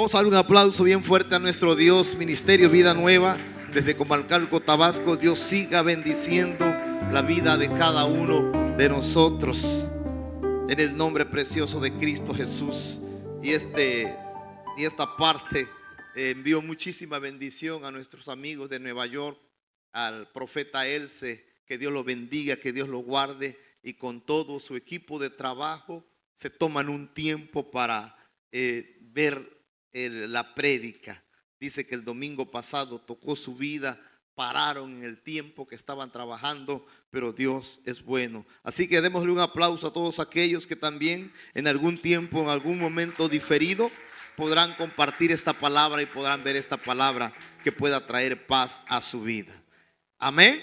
Vamos a dar un aplauso bien fuerte a nuestro Dios. Ministerio Vida Nueva desde Comalcalco, Tabasco. Dios siga bendiciendo la vida de cada uno de nosotros en el nombre precioso de Cristo Jesús. Y esta parte envío muchísima bendición a nuestros amigos de Nueva York, al profeta Else, que Dios lo bendiga, que Dios lo guarde, y con todo su equipo de trabajo se toman un tiempo para ver la prédica. Dice que el domingo pasado tocó su vida, pararon en el tiempo que estaban trabajando, pero Dios es bueno. Así que démosle un aplauso a todos aquellos que también en algún tiempo, en algún momento diferido, podrán compartir esta palabra y podrán ver esta palabra que pueda traer paz a su vida. Amén.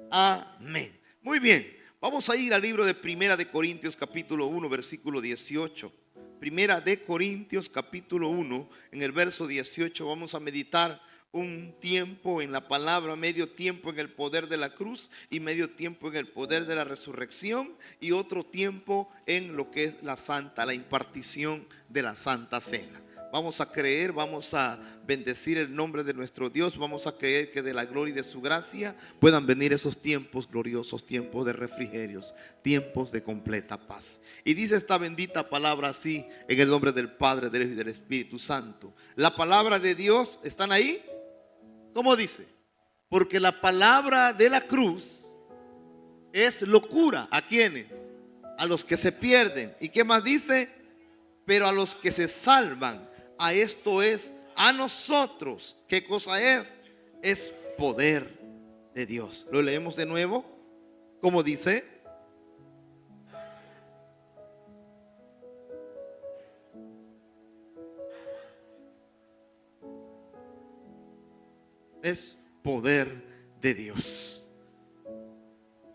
Amén. Muy bien, vamos a ir al libro de Primera de Corintios capítulo 1 versículo 18. Primera de Corintios capítulo 1, en el verso 18 vamos a meditar un tiempo en la palabra, medio tiempo en el poder de la cruz y medio tiempo en el poder de la resurrección, y otro tiempo en lo que es la impartición de la Santa Cena. Vamos a creer, vamos a bendecir el nombre de nuestro Dios, vamos a creer que de la gloria y de su gracia puedan venir esos tiempos gloriosos, tiempos de refrigerios, tiempos de completa paz. Y dice esta bendita palabra así, en el nombre del Padre, del Hijo y del Espíritu Santo. La palabra de Dios, ¿están ahí? ¿Cómo dice? Porque la palabra de la cruz es locura. ¿A quiénes? A los que se pierden. ¿Y qué más dice? Pero a los que se salvan, a esto es, a nosotros. ¿Qué cosa es? Es poder de Dios. Lo leemos de nuevo. ¿Cómo dice? Es poder de Dios.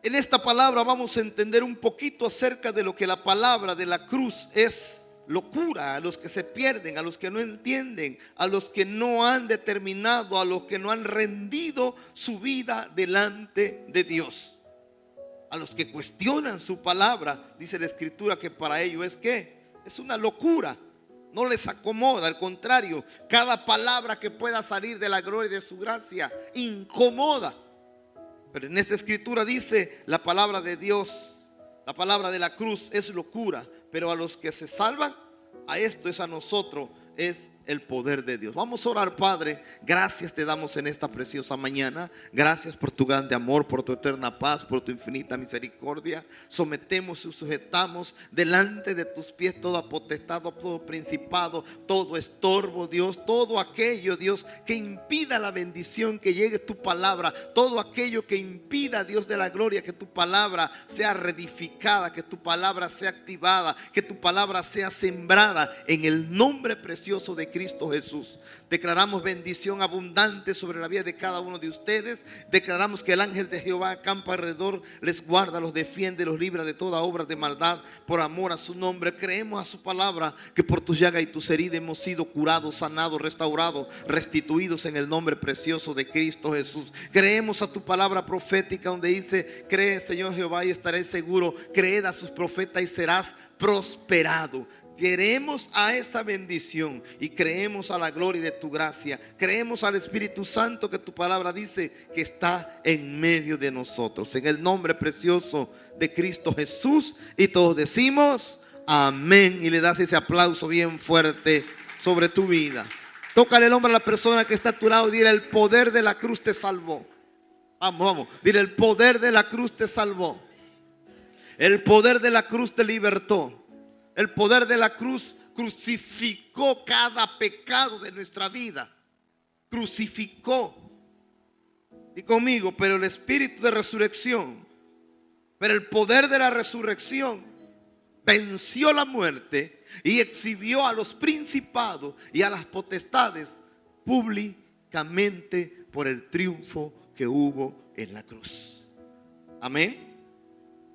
En esta palabra vamos a entender un poquito acerca de lo que la palabra de la cruz es. Locura a los que se pierden, a los que no entienden, a los que no han determinado, a los que no han rendido su vida delante de Dios, a los que cuestionan su palabra. Dice la Escritura que para ellos es ¿qué? Es una locura. No les acomoda, al contrario, cada palabra que pueda salir de la gloria y de su gracia incomoda. Pero en esta Escritura dice la palabra de Dios, la palabra de la cruz es locura, pero a los que se salvan, a esto es, a nosotros es el poder de Dios. Vamos a orar. Padre, gracias te damos en esta preciosa mañana. Gracias por tu grande amor, por tu eterna paz, por tu infinita misericordia. Sometemos y sujetamos delante de tus pies toda potestad, todo principado, todo estorbo, Dios, todo aquello, Dios, que impida la bendición, que llegue tu palabra, todo aquello que impida, Dios de la gloria, que tu palabra sea reedificada, que tu palabra sea activada, que tu palabra sea sembrada en el nombre precioso de Cristo Jesús. Declaramos bendición abundante sobre la vida de cada uno de ustedes. Declaramos que el ángel de Jehová acampa alrededor, les guarda, los defiende, los libra de toda obra de maldad por amor a su nombre. Creemos a su palabra que por tus llagas y tus heridas hemos sido curados, sanados, restaurados, restituidos en el nombre precioso de Cristo Jesús. Creemos a tu palabra profética donde dice: cree, Señor Jehová, y estaré seguro. Creed a sus profetas y serás prosperado. Queremos a esa bendición y creemos a la gloria de tu gracia. Creemos al Espíritu Santo que tu palabra dice que está en medio de nosotros. En el nombre precioso de Cristo Jesús. Y todos decimos amén. Y le das ese aplauso bien fuerte sobre tu vida. Tócale el hombro a la persona que está a tu lado y dile: el poder de la cruz te salvó. Vamos, vamos. Dile: el poder de la cruz te salvó. El poder de la cruz te libertó. El poder de la cruz crucificó cada pecado de nuestra vida. Crucificó. Y conmigo, pero el espíritu de resurrección, pero el poder de la resurrección venció la muerte y exhibió a los principados y a las potestades públicamente por el triunfo que hubo en la cruz. Amén.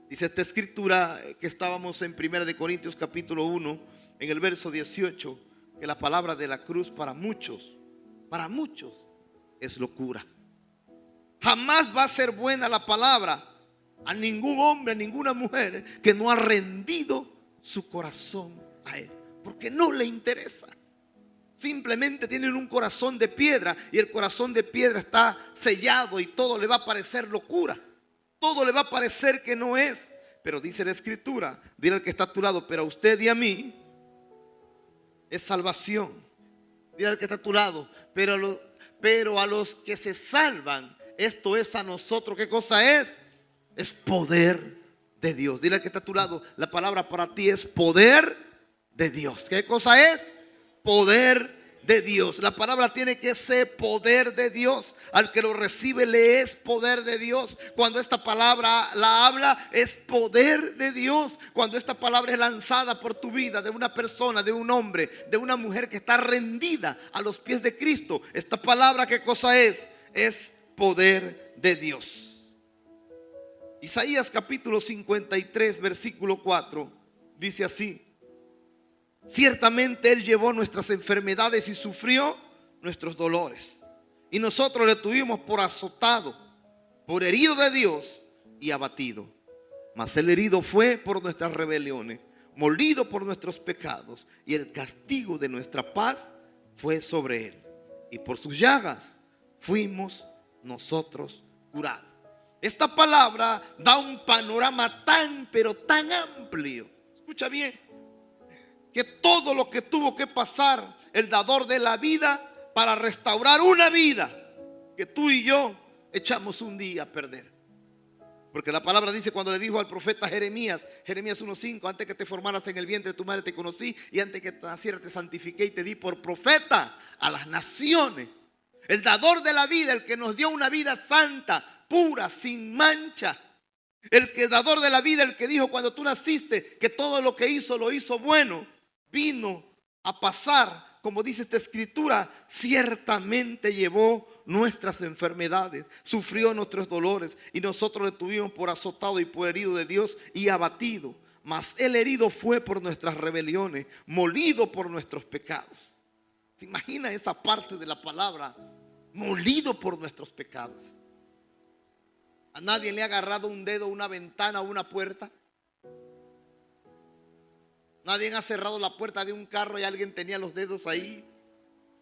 Dice esta escritura que estábamos en 1 Corintios capítulo 1, en el verso 18, que la palabra de la cruz para muchos es locura. Jamás va a ser buena la palabra a ningún hombre, a ninguna mujer que no ha rendido su corazón a Él, porque no le interesa. Simplemente tienen un corazón de piedra y el corazón de piedra está sellado y todo le va a parecer locura. Todo le va a parecer que no es. Pero dice la Escritura, dile al que está a tu lado, pero a usted y a mí es salvación. Dile al que está a tu lado, pero a los que se salvan, esto es a nosotros. ¿Qué cosa es? Es poder de Dios. Dile al que está a tu lado, la palabra para ti es poder de Dios. ¿Qué cosa es? Poder de Dios. La palabra tiene que ser poder de Dios. Al que lo recibe le es poder de Dios. Cuando esta palabra la habla, es poder de Dios. Cuando esta palabra es lanzada por tu vida, de una persona, de un hombre, de una mujer que está rendida a los pies de Cristo, esta palabra, ¿qué cosa es? Es poder de Dios. Isaías capítulo 53 versículo 4 dice así: ciertamente Él llevó nuestras enfermedades y sufrió nuestros dolores. Y nosotros le tuvimos por azotado, por herido de Dios y abatido. Mas el herido fue por nuestras rebeliones, molido por nuestros pecados. Y el castigo de nuestra paz fue sobre Él. Y por sus llagas fuimos nosotros curados. Esta palabra da un panorama tan, pero tan amplio. Escucha bien. Que todo lo que tuvo que pasar el dador de la vida para restaurar una vida que tú y yo echamos un día a perder. Porque la palabra dice, cuando le dijo al profeta Jeremías 1:5: antes que te formaras en el vientre de tu madre te conocí, y antes que nacieras te santifiqué y te di por profeta a las naciones. El dador de la vida, el que nos dio una vida santa, pura, sin mancha. El que dador de la vida, el que dijo cuando tú naciste que todo lo que hizo lo hizo bueno. Vino a pasar, como dice esta escritura, ciertamente llevó nuestras enfermedades, sufrió nuestros dolores, y nosotros le tuvimos por azotado y por herido de Dios y abatido. Mas el herido fue por nuestras rebeliones, molido por nuestros pecados. ¿Se imagina esa parte de la palabra? Molido por nuestros pecados. ¿A nadie le ha agarrado un dedo, una ventana o una puerta? Nadie ha cerrado la puerta de un carro y alguien tenía los dedos ahí.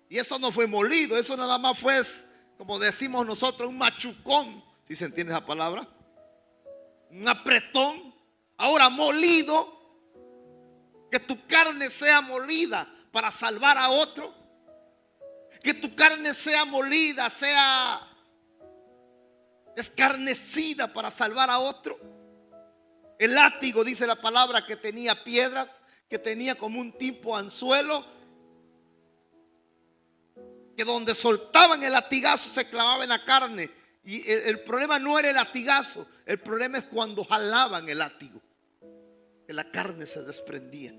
Y eso no fue molido, eso nada más fue, como decimos nosotros, un machucón. ¿Sí se entiende esa palabra? Un apretón. Ahora molido, que tu carne sea molida para salvar a otro. Que tu carne sea molida, sea escarnecida para salvar a otro. El látigo, dice la palabra, que tenía piedras, que tenía como un tipo anzuelo, que donde soltaban el latigazo se clavaba en la carne. Y el problema no era el latigazo, el problema es cuando jalaban el látigo, que la carne se desprendía.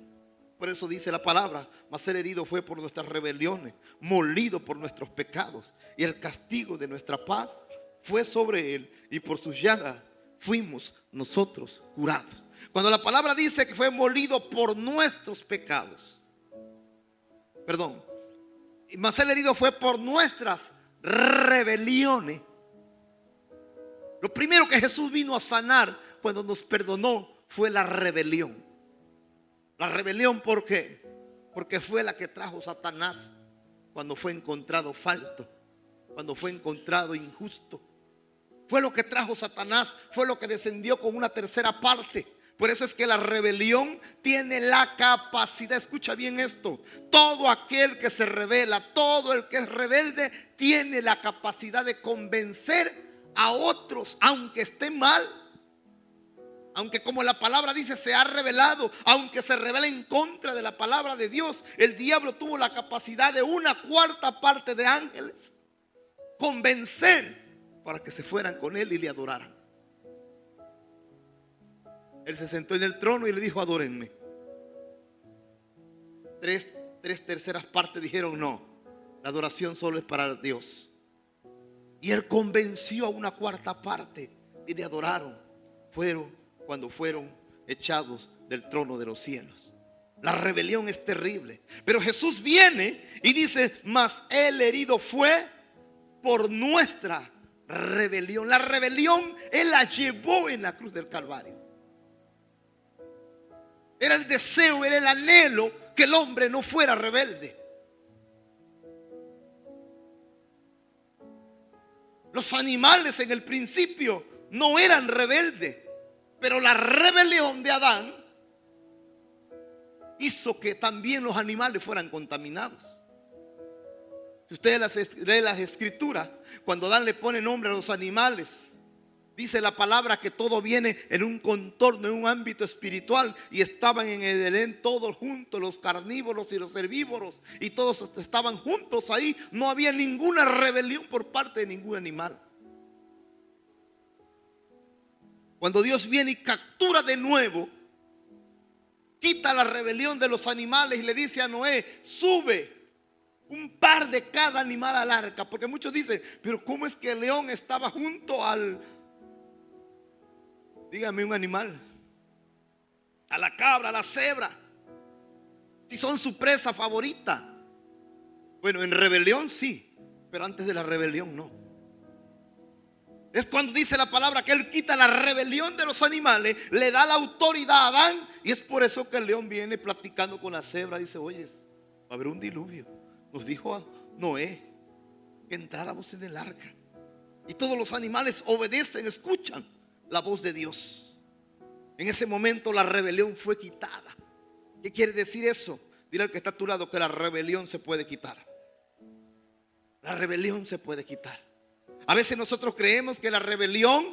Por eso dice la palabra: mas el herido fue por nuestras rebeliones, molido por nuestros pecados, y el castigo de nuestra paz fue sobre Él, y por sus llagas fuimos nosotros curados. Cuando la palabra dice que fue molido por nuestros pecados, perdón, mas el herido fue por nuestras rebeliones. Lo primero que Jesús vino a sanar cuando nos perdonó fue la rebelión. La rebelión, ¿por qué? Porque fue la que trajo Satanás cuando fue encontrado falto, cuando fue encontrado injusto. Fue lo que trajo Satanás, fue lo que descendió con una tercera parte. Por eso es que la rebelión tiene la capacidad, escucha bien esto, todo aquel que se rebela, todo el que es rebelde tiene la capacidad de convencer a otros, aunque esté mal, aunque, como la palabra dice, se ha rebelado, aunque se rebela en contra de la palabra de Dios. El diablo tuvo la capacidad de una cuarta parte de ángeles convencer para que se fueran con él y le adoraran. Él se sentó en el trono y le dijo: adórenme. Tres terceras partes dijeron: no, la adoración solo es para Dios. Y él convenció a una cuarta parte y le adoraron. Cuando fueron echados del trono de los cielos. La rebelión es terrible. Pero Jesús viene y dice: mas el herido fue por nuestra rebelión. La rebelión Él la llevó en la cruz del Calvario. Era el deseo, era el anhelo que el hombre no fuera rebelde. Los animales en el principio no eran rebeldes, pero la rebelión de Adán hizo que también los animales fueran contaminados. Si ustedes leen las escrituras, cuando Adán le pone nombre a los animales, dice la palabra que todo viene en un contorno, en un ámbito espiritual. Y estaban en el Edén todos juntos, los carnívoros y los herbívoros, y todos estaban juntos ahí. No había ninguna rebelión por parte de ningún animal. Cuando Dios viene y captura de nuevo, quita la rebelión de los animales y le dice a Noé: sube un par de cada animal al arca. Porque muchos dicen: pero ¿cómo es que el león estaba junto al, dígame un animal, a la cabra, a la cebra, si son su presa favorita? Bueno, en rebelión sí, pero antes de la rebelión no. Es cuando dice la palabra que Él quita la rebelión de los animales, le da la autoridad a Adán. Y es por eso que el león viene platicando con la cebra. Dice: oye, va a haber un diluvio. Nos dijo a Noé que entráramos en el arca. Y todos los animales obedecen, escuchan la voz de Dios. En ese momento la rebelión fue quitada. ¿Qué quiere decir eso? Dile al que está a tu lado que la rebelión se puede quitar. La rebelión se puede quitar. A veces nosotros creemos que la rebelión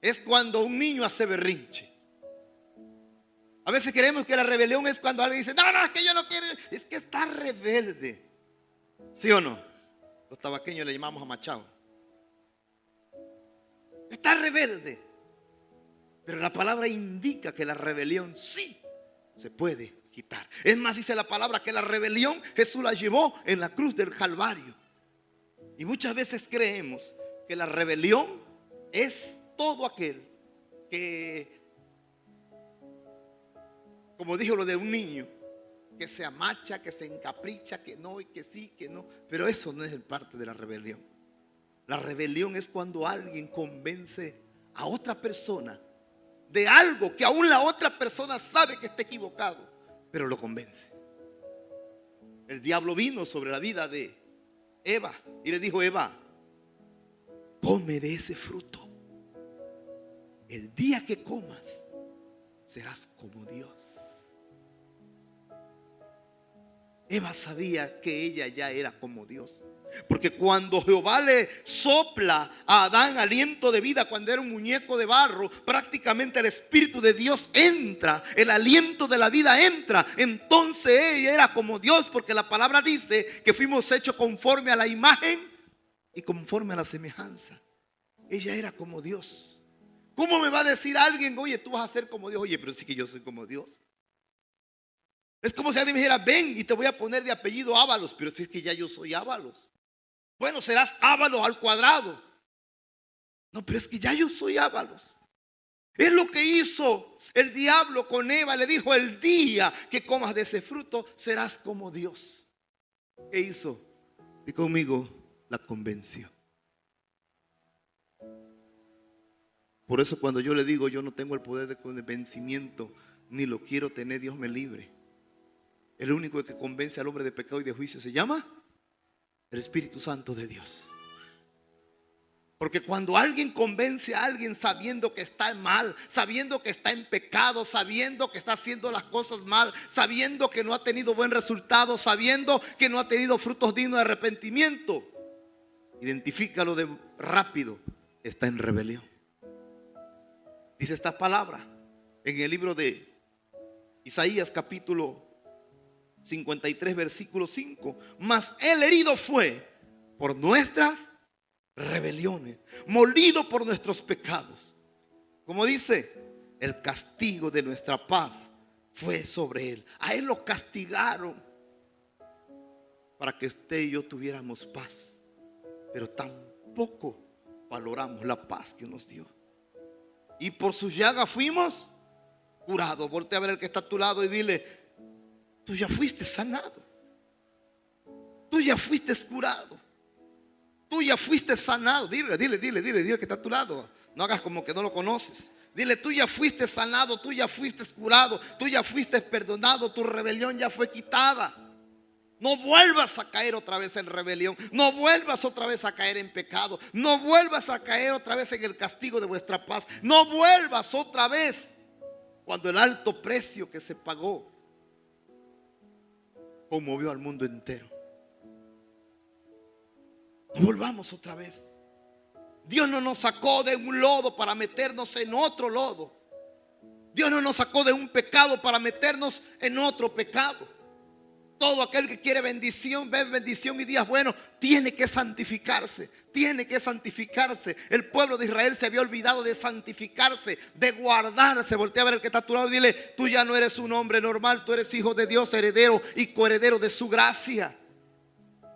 es cuando un niño hace berrinche. A veces creemos que la rebelión es cuando alguien dice: no, es que yo no quiero. Es que está rebelde. ¿Sí o no? Los tabaqueños le llamamos a Machado. Está rebelde. Pero la palabra indica que la rebelión sí se puede quitar. Es más, dice la palabra que la rebelión Jesús la llevó en la cruz del Calvario. Y muchas veces creemos que la rebelión es todo aquel que, como dijo lo de un niño, que se amacha, que se encapricha, que no y que sí, que no. Pero eso no es parte de la rebelión. La rebelión es cuando alguien convence a otra persona de algo que aún la otra persona sabe que está equivocado, pero lo convence. El diablo vino sobre la vida de Eva y le dijo: Eva, come de ese fruto. El día que comas, serás como Dios. Eva sabía que ella ya era como Dios. Porque cuando Jehová le sopla a Adán aliento de vida, cuando era un muñeco de barro, prácticamente el Espíritu de Dios entra, el aliento de la vida entra. Entonces ella era como Dios, porque la palabra dice que fuimos hechos conforme a la imagen y conforme a la semejanza. Ella era como Dios. ¿Cómo me va a decir alguien: oye, tú vas a ser como Dios? Oye, pero sí que yo soy como Dios. Es como si alguien me dijera: ven y te voy a poner de apellido Ábalos. Pero si es que ya yo soy Ábalos. Bueno, serás Ábalos al cuadrado. No, pero es que ya yo soy Ábalos. Es lo que hizo el diablo con Eva. Le dijo: el día que comas de ese fruto, serás como Dios. ¿Qué hizo? Y conmigo la convenció. Por eso cuando yo le digo: yo no tengo el poder de convencimiento, ni lo quiero tener, Dios me libre. El único que convence al hombre de pecado y de juicio se llama el Espíritu Santo de Dios. Porque cuando alguien convence a alguien sabiendo que está mal, sabiendo que está en pecado, sabiendo que está haciendo las cosas mal, sabiendo que no ha tenido buen resultado, sabiendo que no ha tenido frutos dignos de arrepentimiento, identifícalo de rápido: está en rebelión. Dice esta palabra en el libro de Isaías capítulo 53 versículo 5: mas el herido fue por nuestras rebeliones, molido por nuestros pecados. Como dice, el castigo de nuestra paz fue sobre él. A él lo castigaron para que usted y yo tuviéramos paz, pero tampoco valoramos la paz que nos dio. Y por sus llagas fuimos curados. Voltea a ver al que está a tu lado y dile: tú ya fuiste sanado. Tú ya fuiste curado. Tú ya fuiste sanado. Dile que está a tu lado. No hagas como que no lo conoces. Dile: tú ya fuiste sanado, tú ya fuiste curado, tú ya fuiste perdonado, tu rebelión ya fue quitada. No vuelvas a caer otra vez en rebelión. No vuelvas otra vez a caer en pecado. No vuelvas a caer otra vez en el castigo de vuestra paz. No vuelvas otra vez cuando el alto precio que se pagó conmovió al mundo entero. No volvamos otra vez. Dios no nos sacó de un lodo para meternos en otro lodo. Dios no nos sacó de un pecado para meternos en otro pecado. Todo aquel que quiere bendición, ver bendición y días buenos, tiene que santificarse. Tiene que santificarse. El pueblo de Israel se había olvidado de santificarse, de guardarse. Voltea a ver al que está a tu lado y dile: tú ya no eres un hombre normal, tú eres hijo de Dios, heredero y coheredero de su gracia.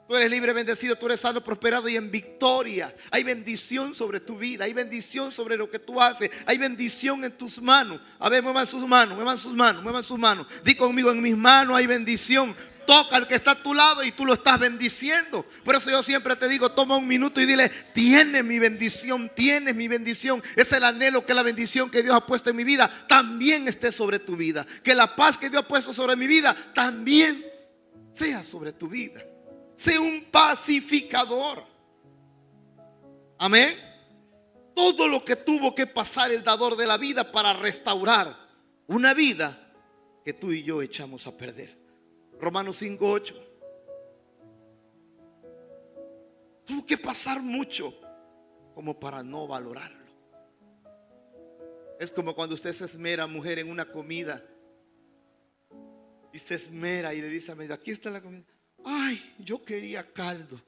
Tú eres libre, bendecido, tú eres sano, prosperado y en victoria. Hay bendición sobre tu vida, hay bendición sobre lo que tú haces, hay bendición en tus manos. A ver, muevan sus manos, muevan sus manos, muevan sus manos. Di conmigo: en mis manos hay bendición. Toca al que está a tu lado y tú lo estás bendiciendo. Por eso yo siempre te digo: toma un minuto y dile: tienes mi bendición, tienes mi bendición. Es el anhelo que la bendición que Dios ha puesto en mi vida también esté sobre tu vida. Que la paz que Dios ha puesto sobre mi vida también sea sobre tu vida. Sé un pacificador. Amén. Todo lo que tuvo que pasar el dador de la vida para restaurar una vida que tú y yo echamos a perder. Romanos 5:8. Tuvo que pasar mucho como para no valorarlo. Es como cuando usted se esmera, mujer, en una comida, y se esmera y le dice a mi marido: aquí está la comida. Ay, yo quería caldo.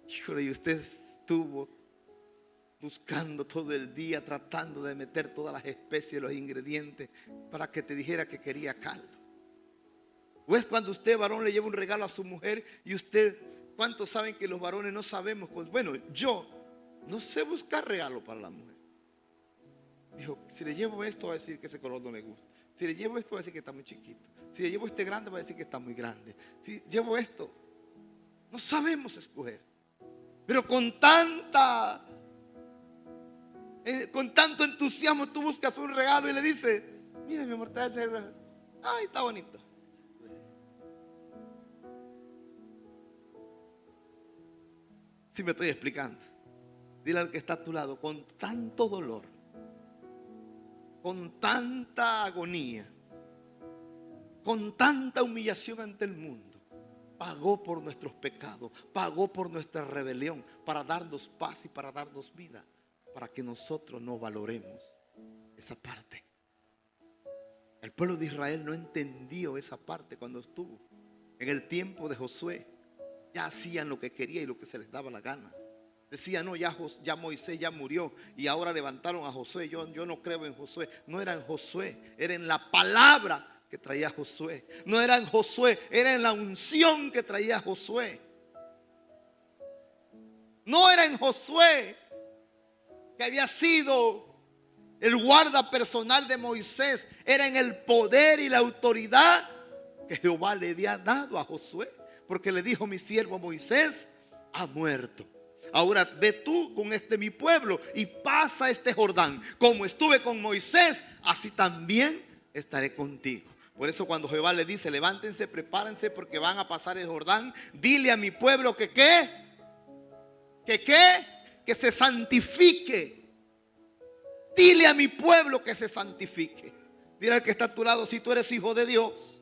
Híjole, y usted estuvo buscando todo el día, tratando de meter todas las especies, los ingredientes, para que te dijera que quería caldo. O es cuando usted, varón, le lleva un regalo a su mujer y usted, ¿cuántos saben que los varones no sabemos? Pues bueno, yo no sé buscar regalo para la mujer. Dijo: si le llevo esto, va a decir que ese color no le gusta. Si le llevo esto, va a decir que está muy chiquito. Si le llevo este grande, va a decir que está muy grande. Si llevo esto, no sabemos escoger. Pero con tanto entusiasmo tú buscas un regalo y le dices: mira, mi amor, te voy a hacer regalo. Ay, está bonito. Si me estoy explicando. Dile al que está a tu lado: con tanto dolor, con tanta agonía, con tanta humillación ante el mundo, pagó por nuestros pecados, pagó por nuestra rebelión, para darnos paz y para darnos vida, para que nosotros no valoremos esa parte. El pueblo de Israel no entendió esa parte cuando estuvo en el tiempo de Josué. Ya hacían lo que quería y lo que se les daba la gana. Decían: no, ya Moisés ya murió y ahora levantaron a Josué. Yo no creo en Josué. No era en Josué, era en la palabra que traía Josué. No era en Josué, era en la unción que traía Josué. No era en Josué, que había sido el guarda personal de Moisés. Era en el poder y la autoridad que Jehová le había dado a Josué, porque le dijo: mi siervo Moisés ha muerto. Ahora ve tú con mi pueblo y pasa este Jordán. Como estuve con Moisés, así también estaré contigo. Por eso cuando Jehová le dice: levántense, prepárense, porque van a pasar el Jordán, dile a mi pueblo que se santifique. Dile a mi pueblo que se santifique. Dile al que está a tu lado: si tú eres hijo de Dios,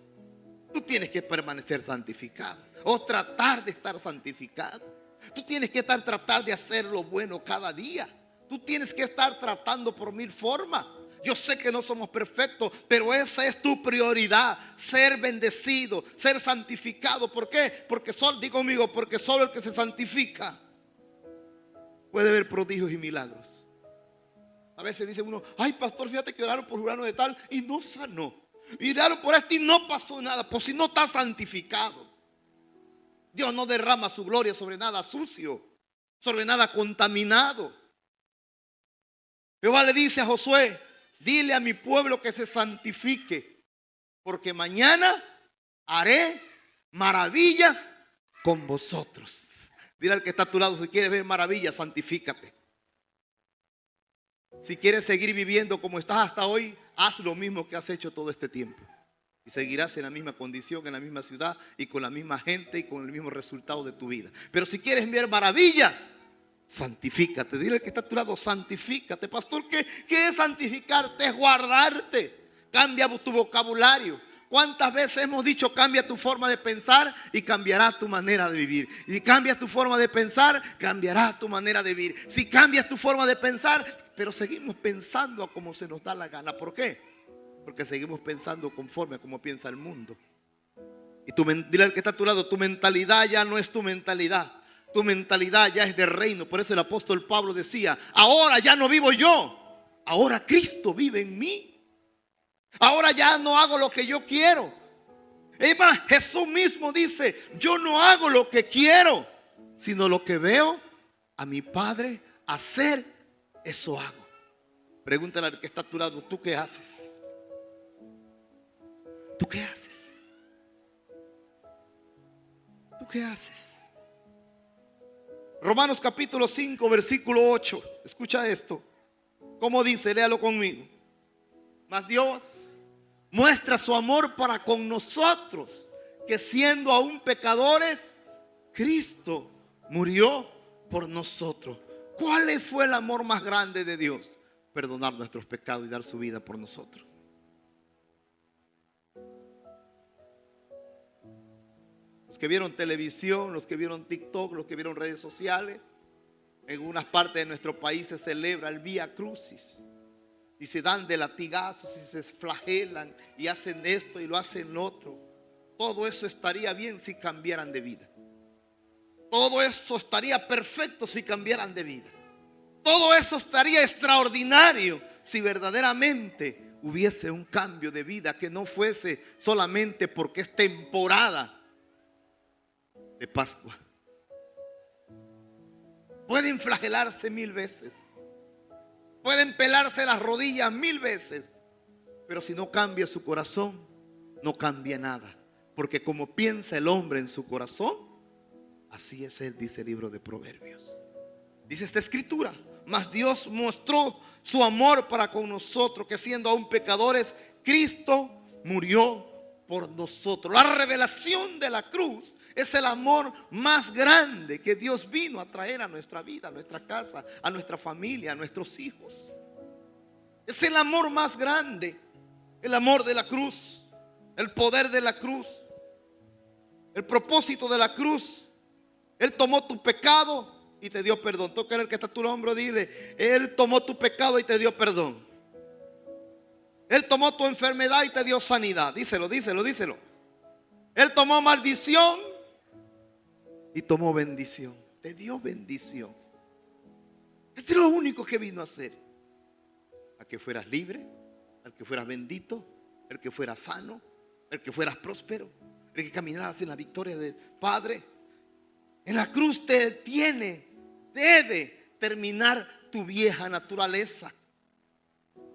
tú tienes que permanecer santificado, o tratar de estar santificado. Tú tienes que tratar de hacer lo bueno cada día. Tú tienes que estar tratando por mil formas. Yo sé que no somos perfectos, pero esa es tu prioridad: ser bendecido, ser santificado. ¿Por qué? Porque porque solo el que se santifica puede ver prodigios y milagros. A veces dice uno: ay, pastor, fíjate que oraron por fulano de tal y no sanó, y oraron por este y no pasó nada. Pues si no está santificado. Dios no derrama su gloria sobre nada sucio, sobre nada contaminado. Jehová le dice a Josué: dile a mi pueblo que se santifique, porque mañana haré maravillas con vosotros. Dile al que está a tu lado: si quieres ver maravillas, santifícate. Si quieres seguir viviendo como estás hasta hoy, haz lo mismo que has hecho todo este tiempo. Y seguirás en la misma condición, en la misma ciudad y con la misma gente y con el mismo resultado de tu vida. Pero si quieres ver maravillas, santifícate. Dile al que está a tu lado, santifícate. Pastor, ¿qué es santificarte? Es guardarte. Cambia tu vocabulario. ¿Cuántas veces hemos dicho cambia tu forma de pensar y cambiará tu manera de vivir? Y cambias tu forma de pensar, cambiará tu manera de vivir. Si cambias tu forma de pensar, pero seguimos pensando como se nos da la gana. ¿Por qué? Porque seguimos pensando conforme a como piensa el mundo. Y dile al que está a tu lado, tu mentalidad ya no es tu mentalidad. Tu mentalidad ya es de reino. Por eso el apóstol Pablo decía, ahora ya no vivo yo, ahora Cristo vive en mí. Ahora ya no hago lo que yo quiero. Es más, Jesús mismo dice, yo no hago lo que quiero, sino lo que veo a mi Padre hacer, eso hago. Pregúntale al que está a tu lado, ¿tú qué haces? ¿Tú qué haces? ¿Tú qué haces? Romanos capítulo 5, versículo 8. Escucha esto. ¿Cómo dice? Léalo conmigo. Mas Dios muestra su amor para con nosotros, que siendo aún pecadores, Cristo murió por nosotros. ¿Cuál fue el amor más grande de Dios? Perdonar nuestros pecados y dar su vida por nosotros. Los que vieron televisión, los que vieron TikTok, los que vieron redes sociales, en unas partes de nuestro país se celebra el Vía Crucis y se dan de latigazos y se flagelan y hacen esto y lo hacen lo otro. Todo eso estaría bien si cambiaran de vida. Todo eso estaría perfecto si cambiaran de vida. Todo eso estaría extraordinario si verdaderamente hubiese un cambio de vida, que no fuese solamente porque es temporada de Pascua. Pueden flagelarse 1000 veces, pueden pelarse las rodillas 1000 veces, pero si no cambia su corazón, no cambia nada. Porque como piensa el hombre en su corazón, así es él, dice el libro de Proverbios. Dice esta escritura, mas Dios mostró su amor para con nosotros, que siendo aún pecadores, Cristo murió por nosotros. La revelación de la cruz es el amor más grande que Dios vino a traer a nuestra vida, a nuestra casa, a nuestra familia, a nuestros hijos. Es el amor más grande, el amor de la cruz, el poder de la cruz, el propósito de la cruz. Él tomó tu pecado y te dio perdón. Toca el que está a tu hombro, dile, Él tomó tu pecado y te dio perdón. Él tomó tu enfermedad y te dio sanidad. Díselo, díselo, díselo. Él tomó maldición y tomó bendición. Te dio bendición. Esto es lo único que vino a hacer. A que fueras libre, al que fueras bendito, el que fueras sano, el que fueras próspero, el que caminaras en la victoria del Padre. En la cruz debe terminar tu vieja naturaleza.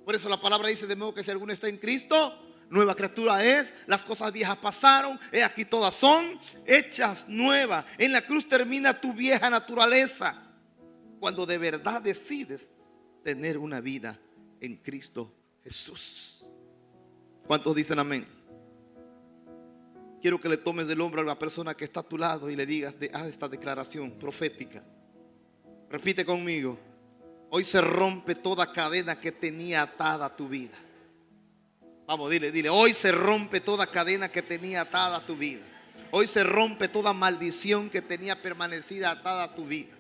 Por eso la palabra dice, de modo que si alguno está en Cristo, nueva criatura es. Las cosas viejas pasaron, aquí todas son hechas nuevas. En la cruz termina tu vieja naturaleza, cuando de verdad decides tener una vida en Cristo Jesús. ¿Cuántos dicen amén? Quiero que le tomes del hombro a la persona que está a tu lado y le digas, haz esta declaración profética. Repite conmigo. Hoy se rompe toda cadena que tenía atada a tu vida. Vamos, dile, hoy se rompe toda cadena que tenía atada a tu vida. Hoy se rompe toda maldición que tenía permanecida atada a tu vida.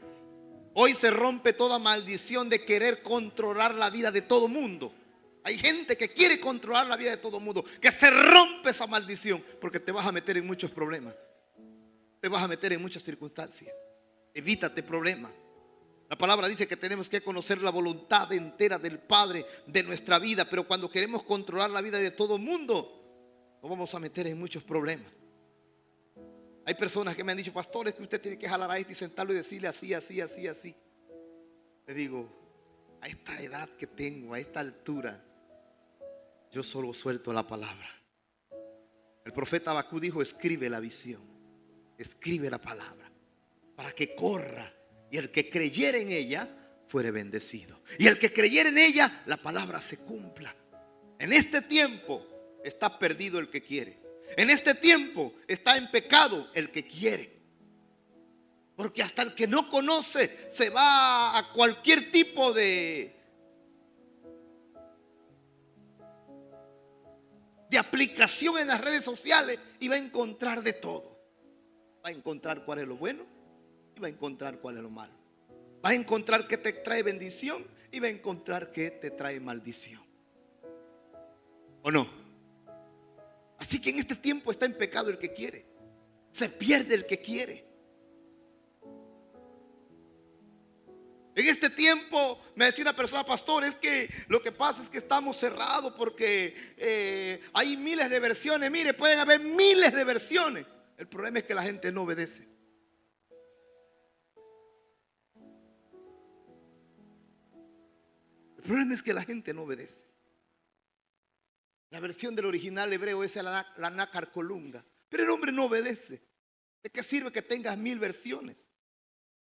Hoy se rompe toda maldición de querer controlar la vida de todo mundo. Hay gente que quiere controlar la vida de todo mundo. Que se rompe esa maldición, porque te vas a meter en muchos problemas. Te vas a meter en muchas circunstancias. Evítate problemas. La palabra dice que tenemos que conocer la voluntad entera del Padre de nuestra vida. Pero cuando queremos controlar la vida de todo el mundo, nos vamos a meter en muchos problemas. Hay personas que me han dicho, pastor, es que usted tiene que jalar a este y sentarlo y decirle así, así, así, así. Le digo, a esta edad que tengo, a esta altura, yo solo suelto la palabra. El profeta Habacuc dijo, escribe la visión, escribe la palabra, para que corra. Y el que creyere en ella fuere bendecido. Y el que creyere en ella, la palabra se cumpla. En este tiempo está perdido el que quiere. En este tiempo está en pecado el que quiere. Porque hasta el que no conoce se va a cualquier tipo de aplicación en las redes sociales y va a encontrar de todo. Va a encontrar cuál es lo bueno y va a encontrar cuál es lo malo. Va a encontrar que te trae bendición y va a encontrar que te trae maldición. ¿O no? Así que en este tiempo está en pecado el que quiere. Se pierde el que quiere. En este tiempo me decía una persona: pastor, es que lo que pasa es que estamos cerrados porque hay miles de versiones. Mire, pueden haber miles de versiones. El problema es que la gente no obedece. El problema es que la gente no obedece. La versión del original hebreo es la nácar colunga. Pero el hombre no obedece. ¿De qué sirve que tengas 1000 versiones?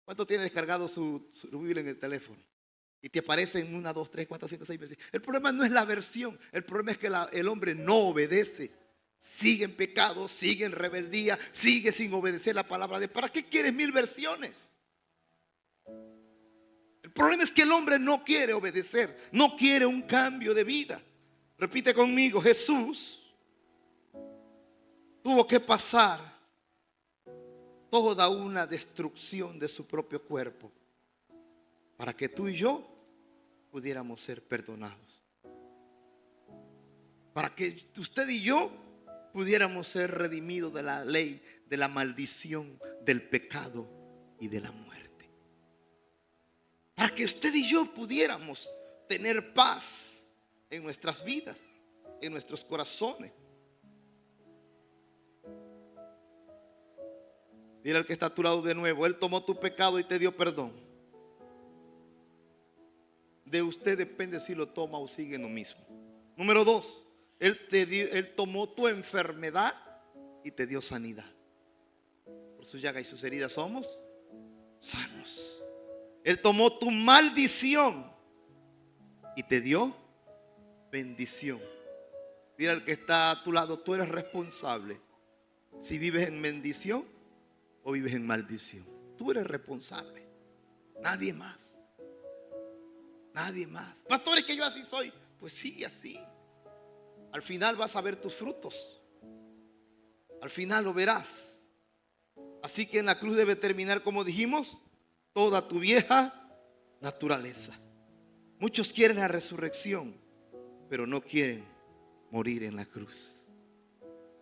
¿Cuánto tiene descargado su Biblia en el teléfono? Y te aparecen 1, 2, 3, 4, 5, 6 versiones. El problema no es la versión. El problema es que el hombre no obedece. Sigue en pecado, sigue en rebeldía, sigue sin obedecer la palabra de Dios. ¿Para qué quieres 1000 versiones? El problema es que el hombre no quiere obedecer. No quiere un cambio de vida. Repite conmigo: Jesús tuvo que pasar toda una destrucción de su propio cuerpo para que tú y yo pudiéramos ser perdonados, para que usted y yo pudiéramos ser redimidos de la ley, de la maldición, del pecado y de la muerte, para que usted y yo pudiéramos tener paz en nuestras vidas, en nuestros corazones. Dile al que está a tu lado de nuevo: Él tomó tu pecado y te dio perdón. De usted depende si lo toma o sigue en lo mismo. Número 2, Él tomó tu enfermedad y te dio sanidad. Por su llaga y sus heridas somos sanos. Él tomó tu maldición y te dio bendición. Dile al que está a tu lado: tú eres responsable si vives en bendición o vives en maldición. Tú eres responsable. Nadie más. Nadie más. Pastor, es que yo así soy. Pues sigue así. Al final vas a ver tus frutos. Al final lo verás. Así que en la cruz debe terminar, como dijimos, toda tu vieja naturaleza. Muchos quieren la resurrección, pero no quieren morir en la cruz.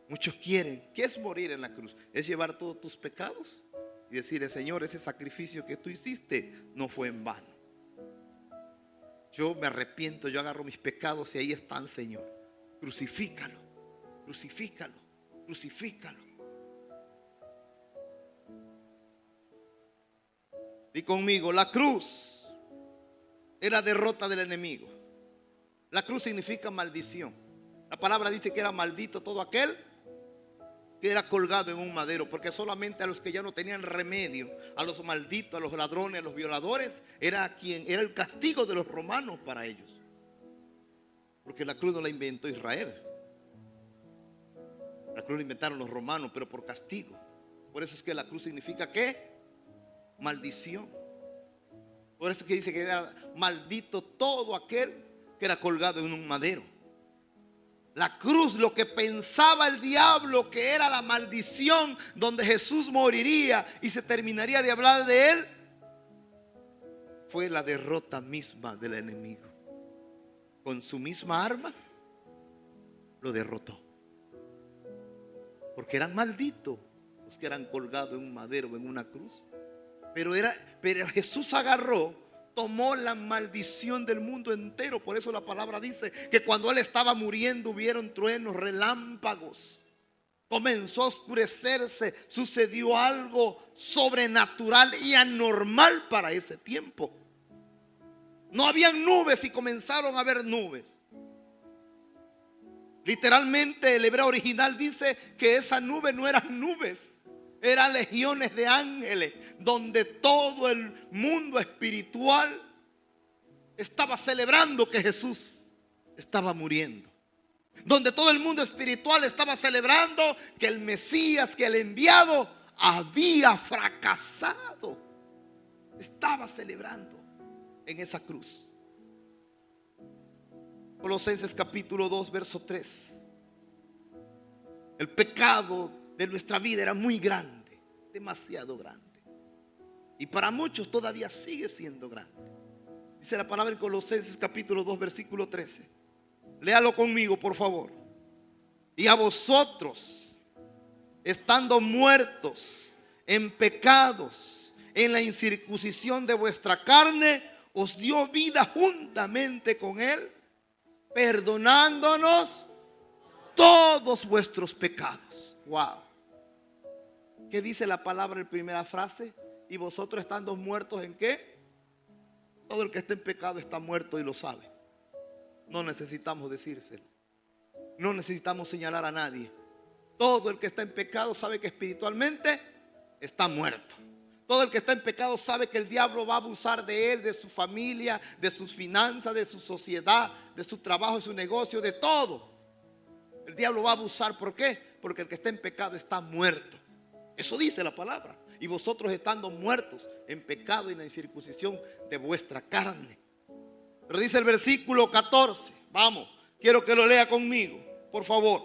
Muchos quieren. ¿Qué es morir en la cruz? Es llevar todos tus pecados y decirle: Señor, ese sacrificio que tú hiciste no fue en vano. Yo me arrepiento, yo agarro mis pecados y ahí están, Señor. Crucifícalo, crucifícalo, crucifícalo. Di conmigo: la cruz es la derrota del enemigo. La cruz significa maldición. La palabra dice que era maldito todo aquel que era colgado en un madero, porque solamente a los que ya no tenían remedio, a los malditos, a los ladrones, a los violadores, era el castigo de los romanos para ellos. Porque la cruz no la inventó Israel. La cruz la inventaron los romanos, pero por castigo. Por eso es que la cruz significa ¿qué? Maldición. Por eso es que dice que era maldito todo aquel que era colgado en un madero. La cruz, lo que pensaba el diablo que era la maldición, donde Jesús moriría y se terminaría de hablar de él, fue la derrota misma del enemigo. Con su misma arma lo derrotó. Porque eran malditos los que eran colgados en un madero o en una cruz. Pero Jesús agarró, tomó la maldición del mundo entero. Por eso la palabra dice que cuando él estaba muriendo hubieron truenos, relámpagos. Comenzó a oscurecerse. Sucedió algo sobrenatural y anormal para ese tiempo. No habían nubes y comenzaron a haber nubes. Literalmente el hebreo original dice que esa nube no eran nubes. Eran legiones de ángeles, donde todo el mundo espiritual estaba celebrando que Jesús estaba muriendo. donde todo el mundo espiritual estaba celebrando que el Mesías, que el enviado, había fracasado. Estaba celebrando en esa cruz. Colosenses capítulo 2, verso 3. El pecado de nuestra vida era muy grande, demasiado grande. Y para muchos todavía sigue siendo grande. Dice la palabra en Colosenses capítulo 2, versículo 13. Léalo conmigo, por favor. Y a vosotros, estando muertos en pecados, en la incircuncisión de vuestra carne, os dio vida juntamente con él, perdonándonos todos vuestros pecados. Wow. ¿Qué dice la palabra en primera frase? Y vosotros estando muertos ¿en qué? Todo el que está en pecado está muerto y lo sabe. No necesitamos decírselo. No necesitamos señalar a nadie. Todo el que está en pecado sabe que espiritualmente está muerto. Todo el que está en pecado sabe que el diablo va a abusar de él, de su familia, de sus finanzas, de su sociedad, de su trabajo, de su negocio, de todo. El diablo va a abusar. ¿Por qué? Porque el que está en pecado está muerto. Eso dice la palabra. Y vosotros estando muertos en pecado y en la incircuncisión de vuestra carne. Pero dice el versículo 14. Vamos, quiero que lo lea conmigo, por favor.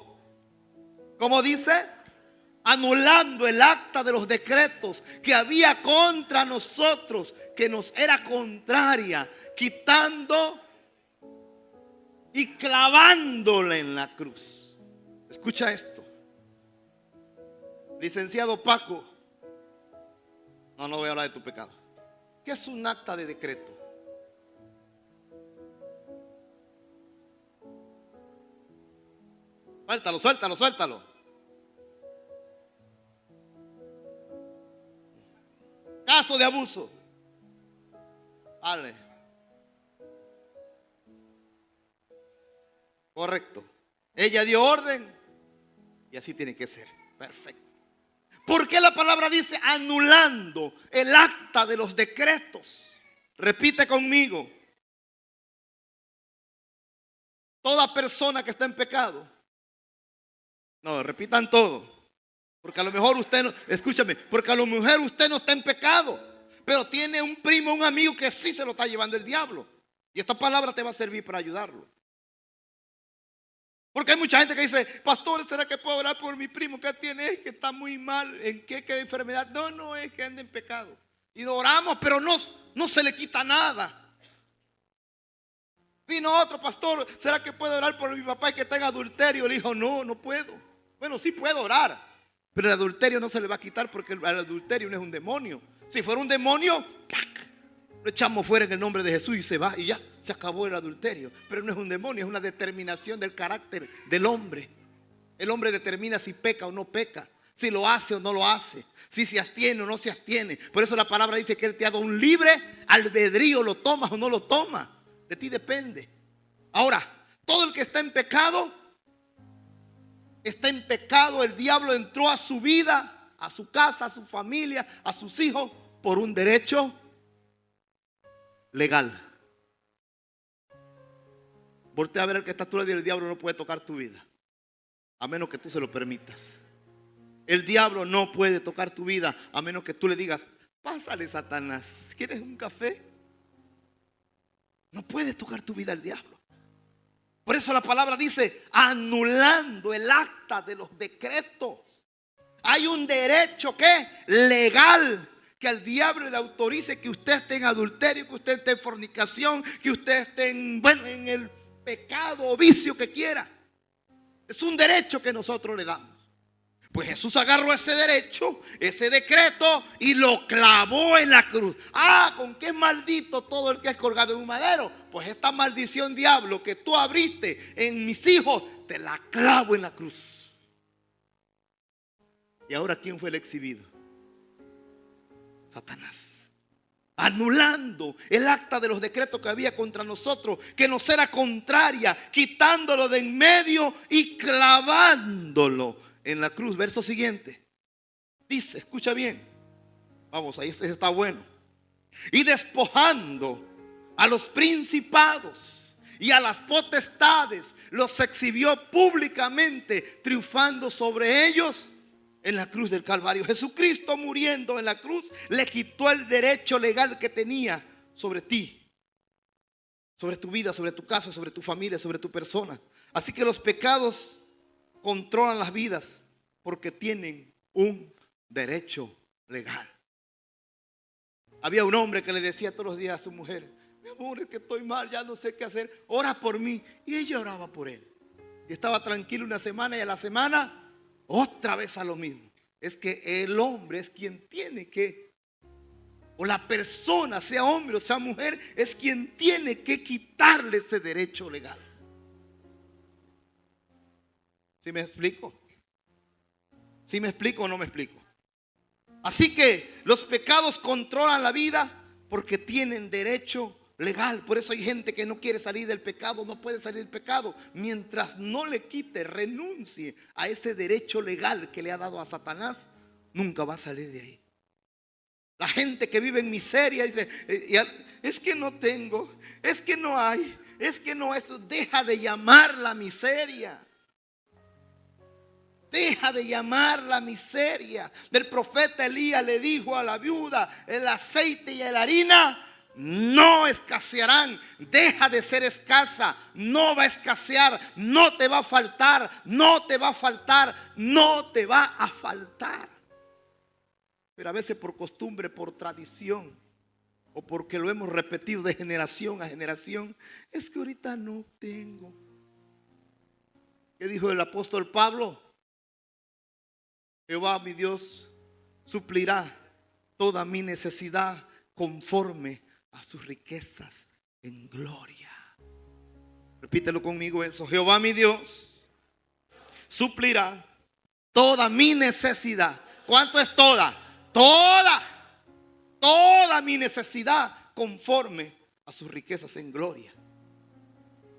¿Cómo dice? Anulando el acta de los decretos que había contra nosotros, que nos era contraria, quitando y clavándola en la cruz. Escucha esto. Licenciado Paco, no voy a hablar de tu pecado. ¿Qué es un acta de decreto? Suéltalo. Caso de abuso. Vale. Correcto. Ella dio orden y así tiene que ser. Perfecto. ¿Por qué la palabra dice anulando el acta de los decretos? Repite conmigo. Toda persona que está en pecado. No, repitan todo. Porque a lo mejor usted no, escúchame, porque a lo mejor usted no está en pecado, pero tiene un primo, un amigo que sí se lo está llevando el diablo. Y esta palabra te va a servir para ayudarlo. Porque hay mucha gente que dice, pastor, ¿será que puedo orar por mi primo? ¿Qué tiene? Es que está muy mal. ¿En qué enfermedad? No, es que anda en pecado. Y oramos, pero no se le quita nada. Vino otro pastor, ¿será que puedo orar por mi papá que está en adulterio? Le dijo, no puedo. Bueno, sí puedo orar, pero el adulterio no se le va a quitar porque el adulterio no es un demonio. Si fuera un demonio, ¡tac!, lo echamos fuera en el nombre de Jesús y se va y ya, se acabó el adulterio. Pero no es un demonio, es una determinación del carácter del hombre. El hombre determina si peca o no peca, si lo hace o no lo hace, si se abstiene o no se abstiene. Por eso la palabra dice que Él te ha dado un libre albedrío, lo tomas o no lo tomas. De ti depende. Ahora, todo el que está en pecado, el diablo entró a su vida, a su casa, a su familia, a sus hijos, por un derecho legal. Voltea a ver al que está a tu lado y el diablo no puede tocar tu vida, a menos que tú se lo permitas. El diablo no puede tocar tu vida, a menos que tú le digas, pásale, Satanás, ¿quieres un café? No puede tocar tu vida el diablo. Por eso la palabra dice, anulando el acta de los decretos. Hay un derecho que legal, que al diablo le autorice que usted esté en adulterio, que usted esté en fornicación, que usted esté en el pecado o vicio que quiera. Es un derecho que nosotros le damos. Pues Jesús agarró ese derecho, ese decreto, y lo clavó en la cruz. ¿Con qué maldito todo el que es colgado en un madero? Pues esta maldición, diablo, que tú abriste en mis hijos, te la clavo en la cruz. ¿Y ahora quién fue el exhibido? Satanás. Anulando el acta de los decretos que había contra nosotros, que nos era contraria, quitándolo de en medio y clavándolo en la cruz. Verso siguiente. Dice, escucha bien. Vamos, ahí está bueno. Y despojando a los principados y a las potestades los exhibió públicamente, triunfando sobre ellos en la cruz del Calvario. Jesucristo, muriendo en la cruz, le quitó el derecho legal que tenía sobre ti, sobre tu vida, sobre tu casa, sobre tu familia, sobre tu persona. Así que los pecados controlan las vidas porque tienen un derecho legal. Había un hombre que le decía todos los días a su mujer: mi amor, es que estoy mal, ya no sé qué hacer, ora por mí. Y ella oraba por él. Y estaba tranquilo una semana, y a la semana otra vez a lo mismo. Es que el hombre es quien tiene que, o la persona, sea hombre o sea mujer, es quien tiene que quitarle ese derecho legal. ¿Sí me explico? ¿Sí me explico o no me explico? Así que los pecados controlan la vida porque tienen derecho legal. Por eso hay gente que no quiere salir del pecado, no puede salir del pecado mientras no le quite, renuncie a ese derecho legal que le ha dado a Satanás. Nunca va a salir de ahí. La gente que vive en miseria dice: es que no tengo, es que no hay, es que no esto. Deja de llamar la miseria. Deja de llamar la miseria. El profeta Elías le dijo a la viuda: el aceite y la harina no escasearán. Deja de ser escasa. No va a escasear. No te va a faltar. No te va a faltar. No te va a faltar. Pero a veces por costumbre, por tradición, o porque lo hemos repetido de generación a generación, es que ahorita no tengo. ¿Qué dijo el apóstol Pablo? Jehová mi Dios suplirá toda mi necesidad conforme a sus riquezas en gloria. Repítelo conmigo eso. Jehová mi Dios suplirá toda mi necesidad. ¿Cuánto es toda? Toda mi necesidad conforme a sus riquezas en gloria.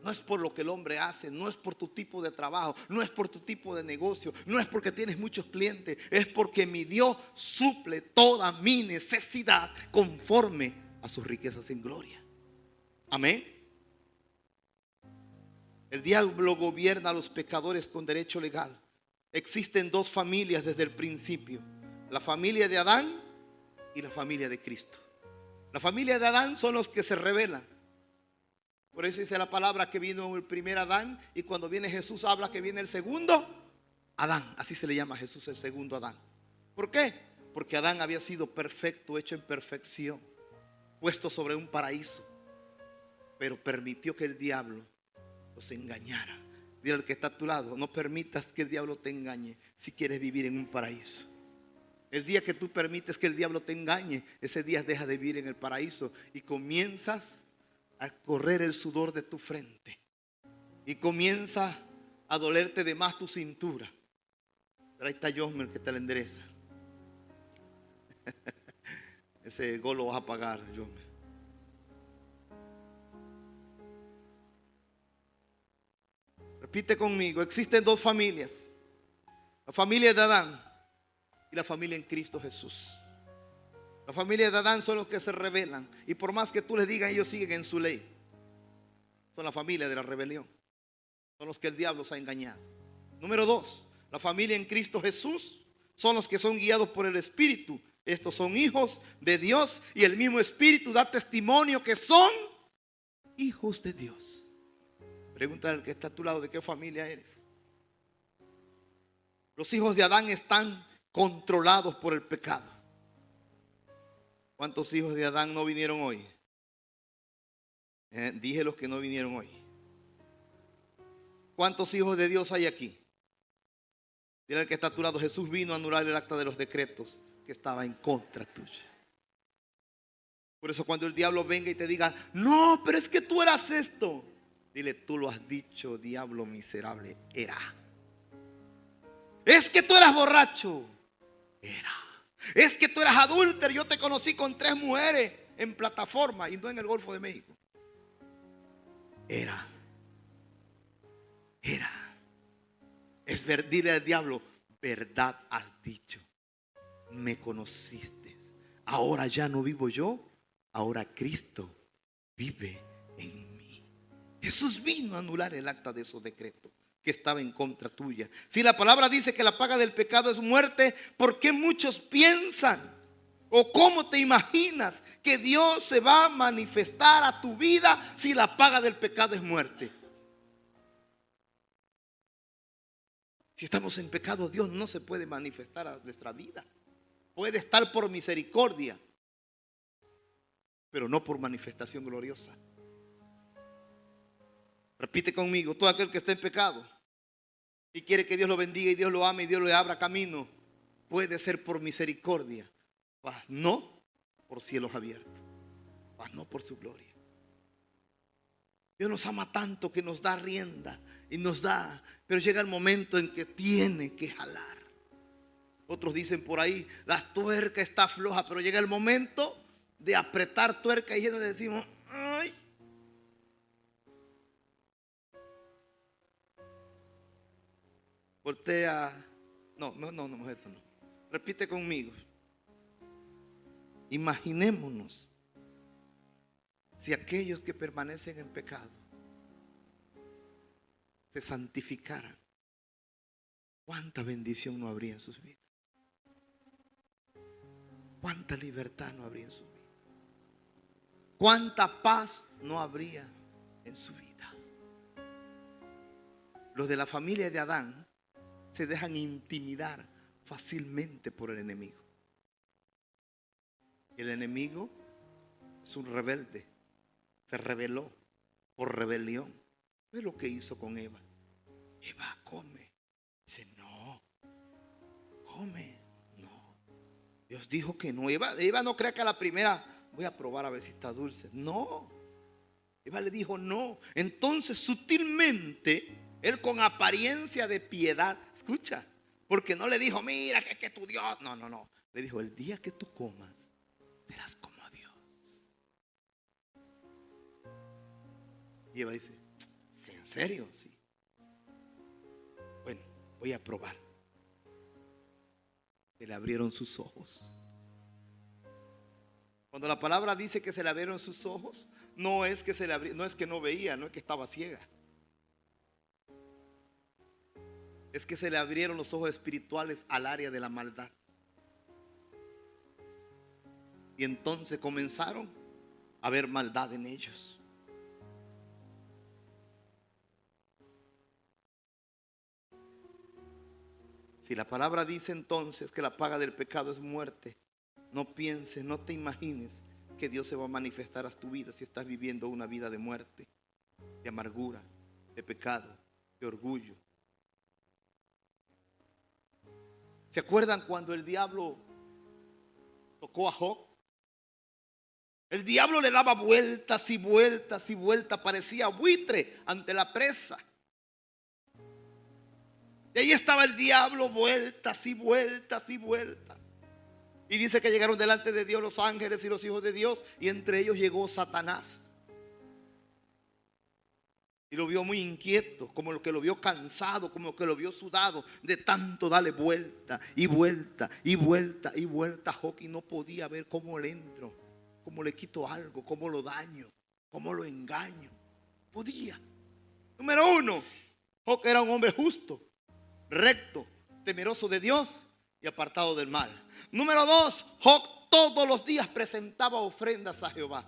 No es por lo que el hombre hace, no es por tu tipo de trabajo, no es por tu tipo de negocio, no es porque tienes muchos clientes, es porque mi Dios suple toda mi necesidad conforme a sus riquezas en gloria. Amén. El diablo gobierna a los pecadores con derecho legal. Existen dos familias desde el principio: la familia de Adán y la familia de Cristo. La familia de Adán son los que se rebelan. Por eso dice la palabra que vino el primer Adán, y cuando viene Jesús habla que viene el segundo Adán. Así se le llama a Jesús, el segundo Adán. ¿Por qué? Porque Adán había sido perfecto, hecho en perfección, puesto sobre un paraíso, pero permitió que el diablo los engañara. Dile al que está a tu lado: no permitas que el diablo te engañe si quieres vivir en un paraíso. El día que tú permites que el diablo te engañe, ese día dejas de vivir en el paraíso y comienzas a correr el sudor de tu frente, y comienza a dolerte de más tu cintura. Pero ahí está Josmer que te la endereza. Ese gol lo vas a pagar, Josmer. Repite conmigo: existen dos familias: la familia de Adán y la familia en Cristo Jesús. La familia de Adán son los que se rebelan, y por más que tú les digas, ellos siguen en su ley. Son la familia de la rebelión. Son los que el diablo se ha engañado. Número dos, la familia en Cristo Jesús son los que son guiados por el Espíritu. Estos son hijos de Dios, y el mismo Espíritu da testimonio que son hijos de Dios. Pregúntale al que está a tu lado: ¿de qué familia eres? Los hijos de Adán están controlados por el pecado. ¿Cuántos hijos de Adán no vinieron hoy? Dije los que no vinieron hoy. ¿Cuántos hijos de Dios hay aquí? Dile al que está a tu lado: Jesús vino a anular el acta de los decretos que estaba en contra tuya. Por eso cuando el diablo venga y te diga: no, pero es que tú eras esto, dile: tú lo has dicho, diablo miserable, era. Es que tú eras borracho, era. Es que tú eras adúltero, yo te conocí con 3 mujeres en plataforma y no en el Golfo de México. Era. Es ver, dile al diablo: verdad has dicho, me conociste. Ahora ya no vivo yo, ahora Cristo vive en mí. Jesús vino a anular el acta de esos decretos que estaba en contra tuya. Si la palabra dice que la paga del pecado es muerte, ¿por qué muchos piensan o cómo te imaginas que Dios se va a manifestar a tu vida si la paga del pecado es muerte? Si estamos en pecado, Dios no se puede manifestar a nuestra vida. Puede estar por misericordia, pero no por manifestación gloriosa. Repite conmigo: todo aquel que está en pecado y quiere que Dios lo bendiga y Dios lo ame y Dios le abra camino, puede ser por misericordia, mas no por cielos abiertos, mas no por su gloria. Dios nos ama tanto que nos da rienda y nos da, pero llega el momento en que tiene que jalar. Otros dicen por ahí: la tuerca está floja, pero llega el momento de apretar tuerca y le decimos: ay. Voltea. No, esto no. Repite conmigo. Imaginémonos si aquellos que permanecen en pecado se santificaran, cuánta bendición no habría en sus vidas, cuánta libertad no habría en sus vidas, cuánta paz no habría en su vida. Los de la familia de Adán se dejan intimidar fácilmente por el enemigo. El enemigo es un rebelde. Se rebeló por rebelión. Fue lo que hizo con Eva. Eva, come. Dice: no, come. No. Dios dijo que no. Eva no crea que a la primera voy a probar a ver si está dulce. No. Eva le dijo no. Entonces sutilmente, él con apariencia de piedad, escucha, porque no le dijo: mira que tu Dios. No. Le dijo: el día que tú comas, serás como Dios. Y Eva dice: ¿en serio? Sí. Bueno, voy a probar. Se le abrieron sus ojos. Cuando la palabra dice que se le abrieron sus ojos, no es que no es que no veía, no es que estaba ciega. Es que se le abrieron los ojos espirituales al área de la maldad. Y entonces comenzaron a ver maldad en ellos. Si la palabra dice entonces que la paga del pecado es muerte, no pienses, no te imagines que Dios se va a manifestar a tu vida si estás viviendo una vida de muerte, de amargura, de pecado, de orgullo. ¿Se acuerdan cuando el diablo tocó a Job? El diablo le daba vueltas y vueltas y vueltas, parecía buitre ante la presa. Y ahí estaba el diablo, vueltas y vueltas y vueltas. Y dice que llegaron delante de Dios los ángeles y los hijos de Dios, y entre ellos llegó Satanás. Y lo vio muy inquieto, como lo que lo vio cansado, como que lo vio sudado de tanto darle vuelta y vuelta y vuelta y vuelta a Job, y no podía ver cómo le entro, cómo le quito algo, cómo lo daño, cómo lo engaño. Podía. Número uno, Job era un hombre justo, recto, temeroso de Dios y apartado del mal. Número dos, Job todos los días presentaba ofrendas a Jehová.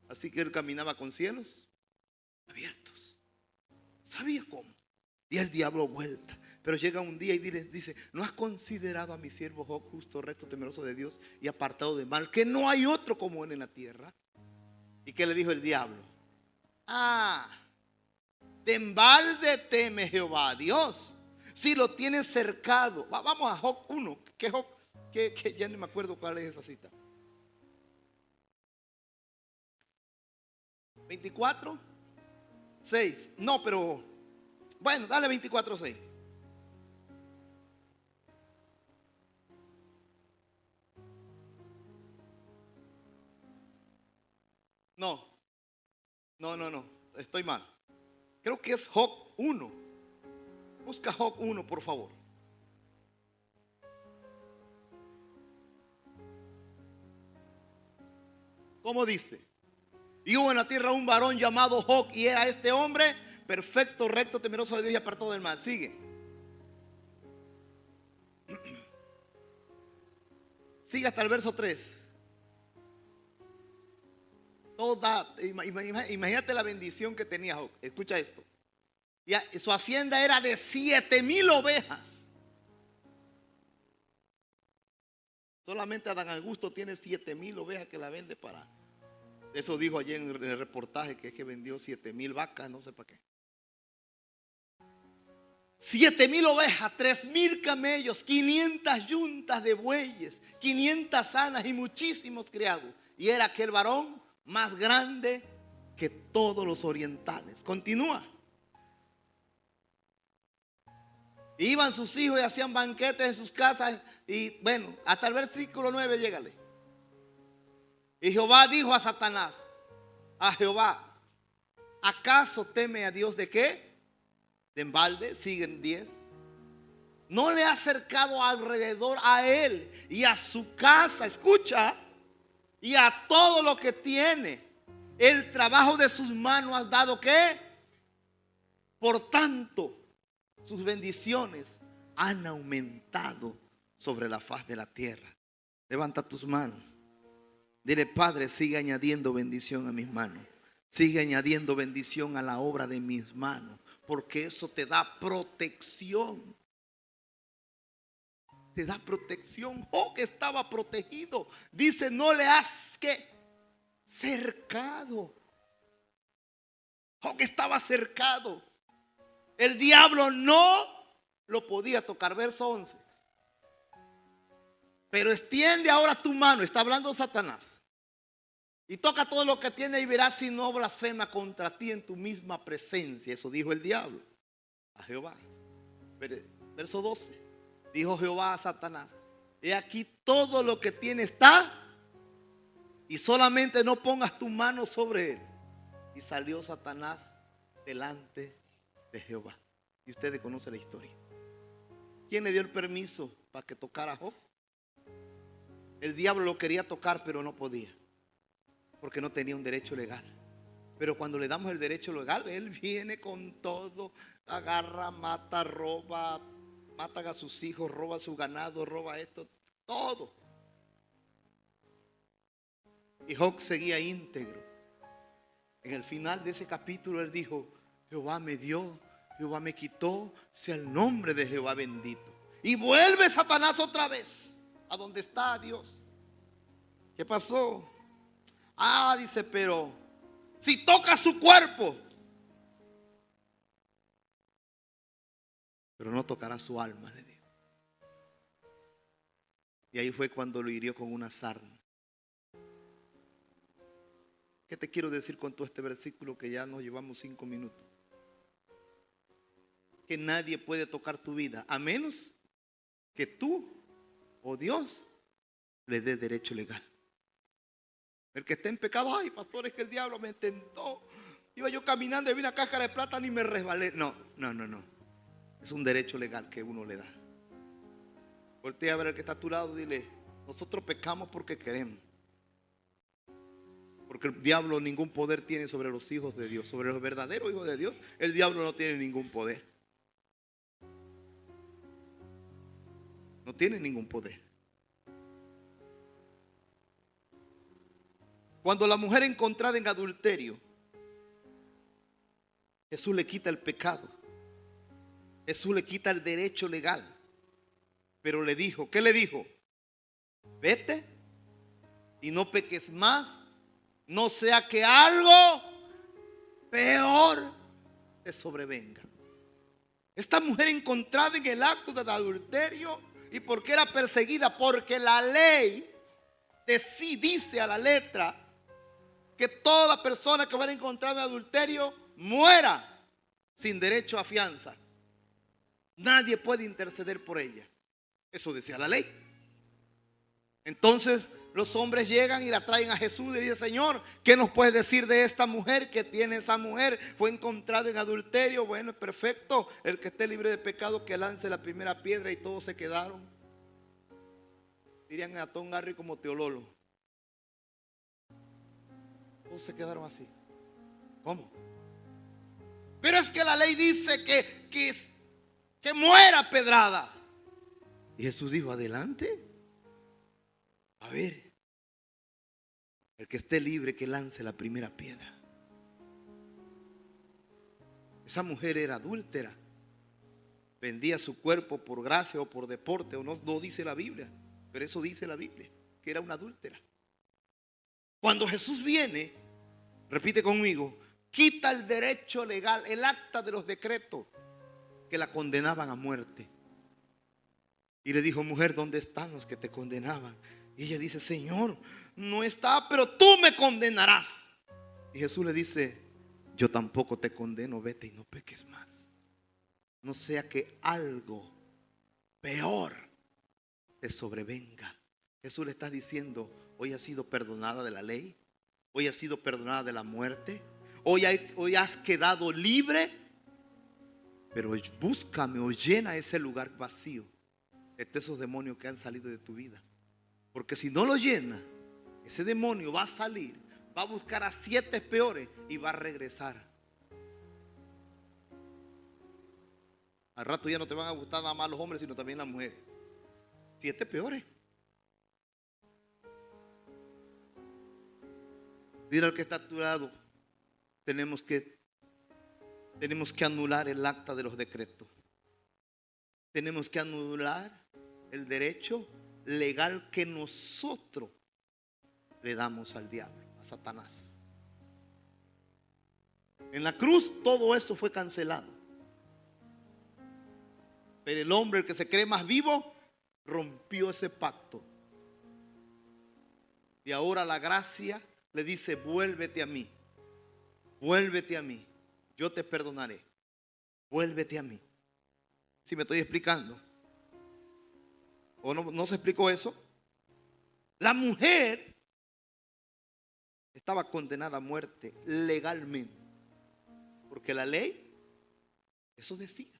Así que él caminaba con cielos abiertos. Sabía cómo. Y el diablo vuelta. Pero llega un día y dice: ¿no has considerado a mi siervo Job justo, recto, temeroso de Dios y apartado del mal, que no hay otro como él en la tierra? ¿Y qué le dijo el diablo? De embalde teme Jehová a Dios, si lo tienes cercado. Vamos a Job 1. Que ya no me acuerdo cuál es esa cita. 24, 6. No, pero bueno, dale 24, 6. No, estoy mal. Creo que es Job 1. Busca Job 1, por favor. ¿Cómo dice? Y hubo en la tierra un varón llamado Job, y era este hombre perfecto, recto, temeroso de Dios y apartado del mal. Sigue. Sigue hasta el verso 3. Imagínate la bendición que tenía Job. Escucha esto. Su hacienda era de 7,000 ovejas. Solamente Adán Augusto tiene 7,000 ovejas que la vende para. Eso dijo ayer en el reportaje, que es que vendió 7,000 vacas, no sé para qué. 7,000 ovejas, 3,000 camellos, 500 yuntas de bueyes, 500 asnas y muchísimos criados. Y era aquel varón más grande que todos los orientales. Continúa. Iban sus hijos y hacían banquetes en sus casas. Y bueno, hasta el versículo 9, llégale. Y Jehová dijo a Satanás, a Jehová: ¿acaso teme a Dios de qué? De embalde. Siguen 10. No le ha acercado alrededor a él y a su casa, escucha, y a todo lo que tiene. El trabajo de sus manos has dado ¿qué? Por tanto, sus bendiciones han aumentado sobre la faz de la tierra. Levanta tus manos. Dile: Padre, sigue añadiendo bendición a mis manos. Sigue añadiendo bendición a la obra de mis manos, porque eso te da protección. Te da protección. Job estaba protegido. Dice: no le has que cercado. Job estaba cercado. El diablo no lo podía tocar. Verso 11. Pero extiende ahora tu mano. Está hablando Satanás. Y toca todo lo que tiene y verás si no blasfema contra ti en tu misma presencia. Eso dijo el diablo a Jehová. Verso 12. Dijo Jehová a Satanás: he aquí todo lo que tiene está, y solamente no pongas tu mano sobre él. Y salió Satanás delante de Jehová. Y ustedes conocen la historia. ¿Quién le dio el permiso para que tocara a Job? El diablo lo quería tocar, pero no podía, porque no tenía un derecho legal. Pero cuando le damos el derecho legal, él viene con todo. Agarra, mata, roba, matan a sus hijos, roba su ganado, roba esto, todo. Y Job seguía íntegro. En el final de ese capítulo él dijo: Jehová me dio, Jehová me quitó, sea el nombre de Jehová bendito. Y vuelve Satanás otra vez a donde está Dios. ¿Qué pasó? Dice: pero si toca su cuerpo, pero no tocará su alma, le dijo. Y ahí fue cuando lo hirió con una sarna. ¿Qué te quiero decir con todo este versículo, que ya nos llevamos 5 minutos? Que nadie puede tocar tu vida a menos que tú o Dios le dé derecho legal. El que esté en pecado: ay, pastor, es que el diablo me tentó. Iba yo caminando y vi una cáscara de plátano y me resbalé. No. Es un derecho legal que uno le da. Voltea a ver al que está a tu lado, dile: nosotros pecamos porque queremos. Porque el diablo ningún poder tiene sobre los hijos de Dios. Sobre los verdaderos hijos de Dios, el diablo no tiene ningún poder. No tiene ningún poder. Cuando la mujer encontrada en adulterio, Jesús le quita el pecado. Jesús le quita el derecho legal. Pero le dijo, ¿qué le dijo? Vete y no peques más, no sea que algo peor te sobrevenga. Esta mujer encontrada en el acto de adulterio, ¿y por qué era perseguida? Porque la ley de sí dice a la letra que toda persona que fuera encontrada en adulterio muera sin derecho a fianza. Nadie puede interceder por ella. Eso decía la ley. Entonces los hombres llegan y la traen a Jesús y le dicen: Señor, ¿qué nos puedes decir de esta mujer? ¿Qué tiene esa mujer? Fue encontrada en adulterio. Bueno, perfecto. El que esté libre de pecado, que lance la primera piedra. Y todos se quedaron. Dirían a Tom Harry como Teololo. Todos se quedaron así. ¿Cómo? Pero es que la ley dice que muera pedrada. Y Jesús dijo, adelante. A ver, el que esté libre que lance la primera piedra. Esa mujer era adúltera. Vendía su cuerpo por gracia o por deporte, o no dice la Biblia, pero eso dice la Biblia, que era una adúltera. Cuando Jesús viene, repite conmigo, quita el derecho legal, el acta de los decretos que la condenaban a muerte. Y le dijo, mujer, ¿dónde están los que te condenaban? Y ella dice, Señor, no está, pero tú me condenarás. Y Jesús le dice, yo tampoco te condeno, vete y no peques más. No sea que algo peor te sobrevenga. Jesús le está diciendo, hoy has sido perdonada de la ley, hoy has sido perdonada de la muerte, hoy has quedado libre, pero búscame o llena ese lugar vacío de esos demonios que han salido de tu vida. Porque si no lo llena, ese demonio va a salir, va a buscar a 7 peores y va a regresar. Al rato ya no te van a gustar nada más los hombres, sino también las mujeres. 7 peores. Dile al que está a tu lado, tenemos que anular el acta de los decretos. Tenemos que anular el derecho legal que nosotros le damos al diablo, a Satanás. En la cruz todo eso fue cancelado. Pero el hombre, el que se cree más vivo, rompió ese pacto. Y ahora la gracia le dice, vuélvete a mí. Vuélvete a mí. Yo te perdonaré. Vuélvete a mí. ¿Sí me estoy explicando? ¿O no se explicó eso? La mujer estaba condenada a muerte legalmente. Porque la ley, eso decía.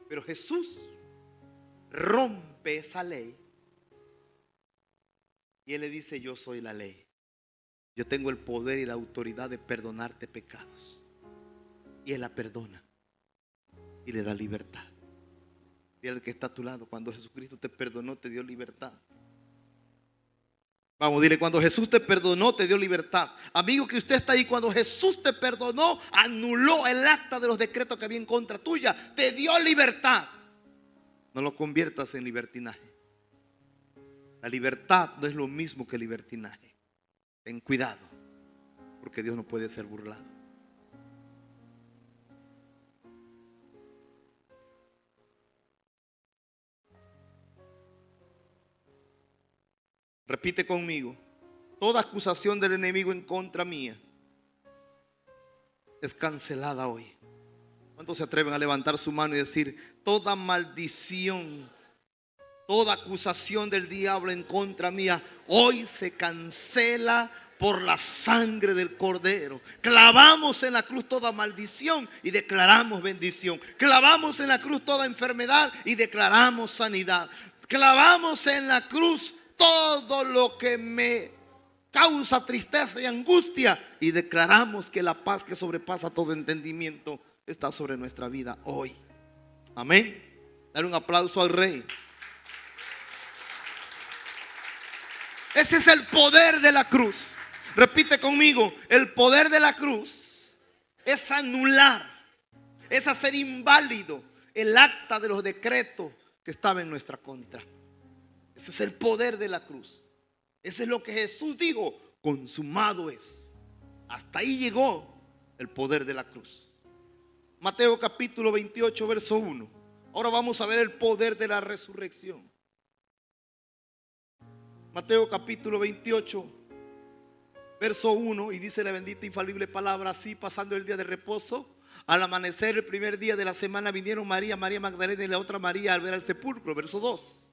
Pero Jesús rompe esa ley. Y Él le dice, yo soy la ley. Yo tengo el poder y la autoridad de perdonarte pecados. Y Él la perdona. Y le da libertad. Dile al que está a tu lado, cuando Jesucristo te perdonó, te dio libertad. Vamos, dile, cuando Jesús te perdonó, te dio libertad. Amigo que usted está ahí, cuando Jesús te perdonó, anuló el acta de los decretos que había en contra tuya. Te dio libertad. No lo conviertas en libertinaje. La libertad no es lo mismo que libertinaje. Ten cuidado, porque Dios no puede ser burlado. Repite conmigo. Toda acusación del enemigo en contra mía es cancelada hoy. ¿Cuántos se atreven a levantar su mano y decir, toda maldición, toda acusación del diablo en contra mía hoy se cancela por la sangre del Cordero? Clavamos en la cruz toda maldición y declaramos bendición. Clavamos en la cruz toda enfermedad y declaramos sanidad. Clavamos en la cruz todo lo que me causa tristeza y angustia y declaramos que la paz que sobrepasa todo entendimiento está sobre nuestra vida hoy. Amén. Dar un aplauso al Rey. Ese es el poder de la cruz. Repite conmigo, el poder de la cruz es anular, es hacer inválido el acta de los decretos que estaba en nuestra contra. Ese es el poder de la cruz. Ese es lo que Jesús dijo, consumado es. Hasta ahí llegó el poder de la cruz. Mateo capítulo 28, verso 1. Ahora vamos a ver el poder de la resurrección. Mateo capítulo 28, verso 1, y dice la bendita infalible palabra así: pasando el día de reposo, al amanecer el primer día de la semana, vinieron María Magdalena y la otra María al ver al sepulcro. Verso 2.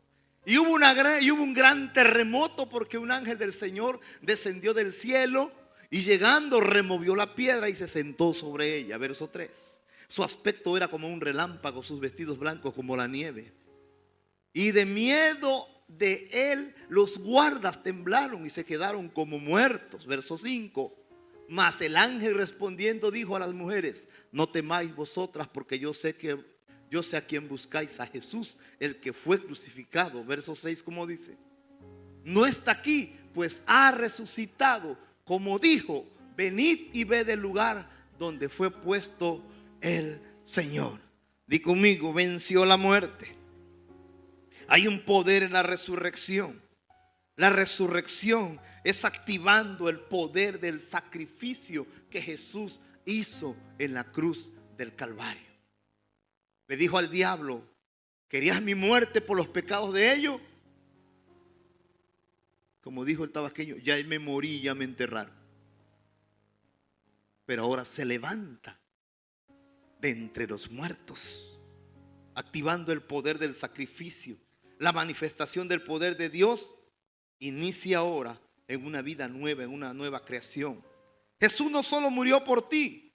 Y hubo un gran terremoto, porque un ángel del Señor descendió del cielo y llegando removió la piedra y se sentó sobre ella. Verso 3. Su aspecto era como un relámpago, sus vestidos blancos como la nieve. Y de miedo de él, los guardas temblaron y se quedaron como muertos. Verso 5. Mas el ángel respondiendo dijo a las mujeres: no temáis vosotras, porque yo sé a quien buscáis, a Jesús, el que fue crucificado. Verso 6, como dice: no está aquí, pues ha resucitado, como dijo. Venid y ved el lugar donde fue puesto el Señor. Di conmigo: venció la muerte. Hay un poder en la resurrección. La resurrección es activando el poder del sacrificio que Jesús hizo en la cruz del Calvario. Le dijo al diablo: ¿querías mi muerte por los pecados de ellos? Como dijo el tabasqueño: ya me morí, ya me enterraron. Pero ahora se levanta de entre los muertos, activando el poder del sacrificio. La manifestación del poder de Dios inicia ahora en una vida nueva, en una nueva creación. Jesús no solo murió por ti,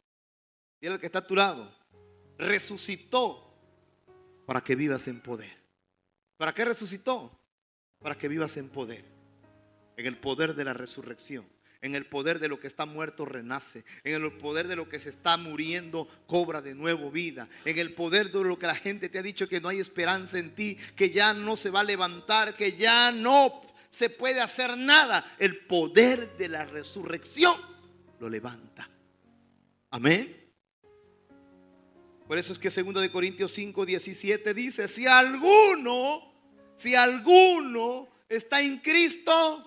dile al que está a tu lado, resucitó para que vivas en poder. ¿Para qué resucitó? Para que vivas en poder, en el poder de la resurrección. En el poder de lo que está muerto renace. En el poder de lo que se está muriendo cobra de nuevo vida. En el poder de lo que la gente te ha dicho que no hay esperanza en ti, que ya no se va a levantar, que ya no se puede hacer nada. El poder de la resurrección lo levanta. Amén. Por eso es que 2 de Corintios 5:17 dice: si alguno está en Cristo,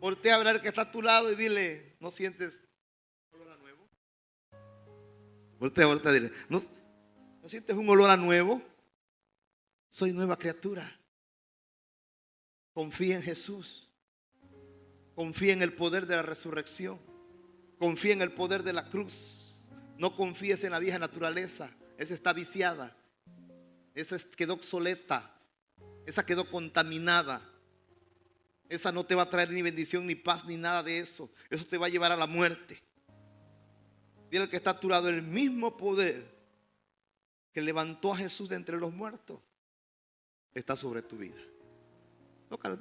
voltea a ver al que está a tu lado y dile: ¿no sientes olor a nuevo? Voltea, dile: ¿No sientes un olor a nuevo? Soy nueva criatura. Confía en Jesús. Confía en el poder de la resurrección. Confía en el poder de la cruz. No confíes en la vieja naturaleza. Esa está viciada. Esa quedó obsoleta. Esa quedó contaminada. Esa no te va a traer ni bendición, ni paz, ni nada de eso. Eso te va a llevar a la muerte. Dile al que está a tu lado: el mismo poder que levantó a Jesús de entre los muertos está sobre tu vida. Tócalo.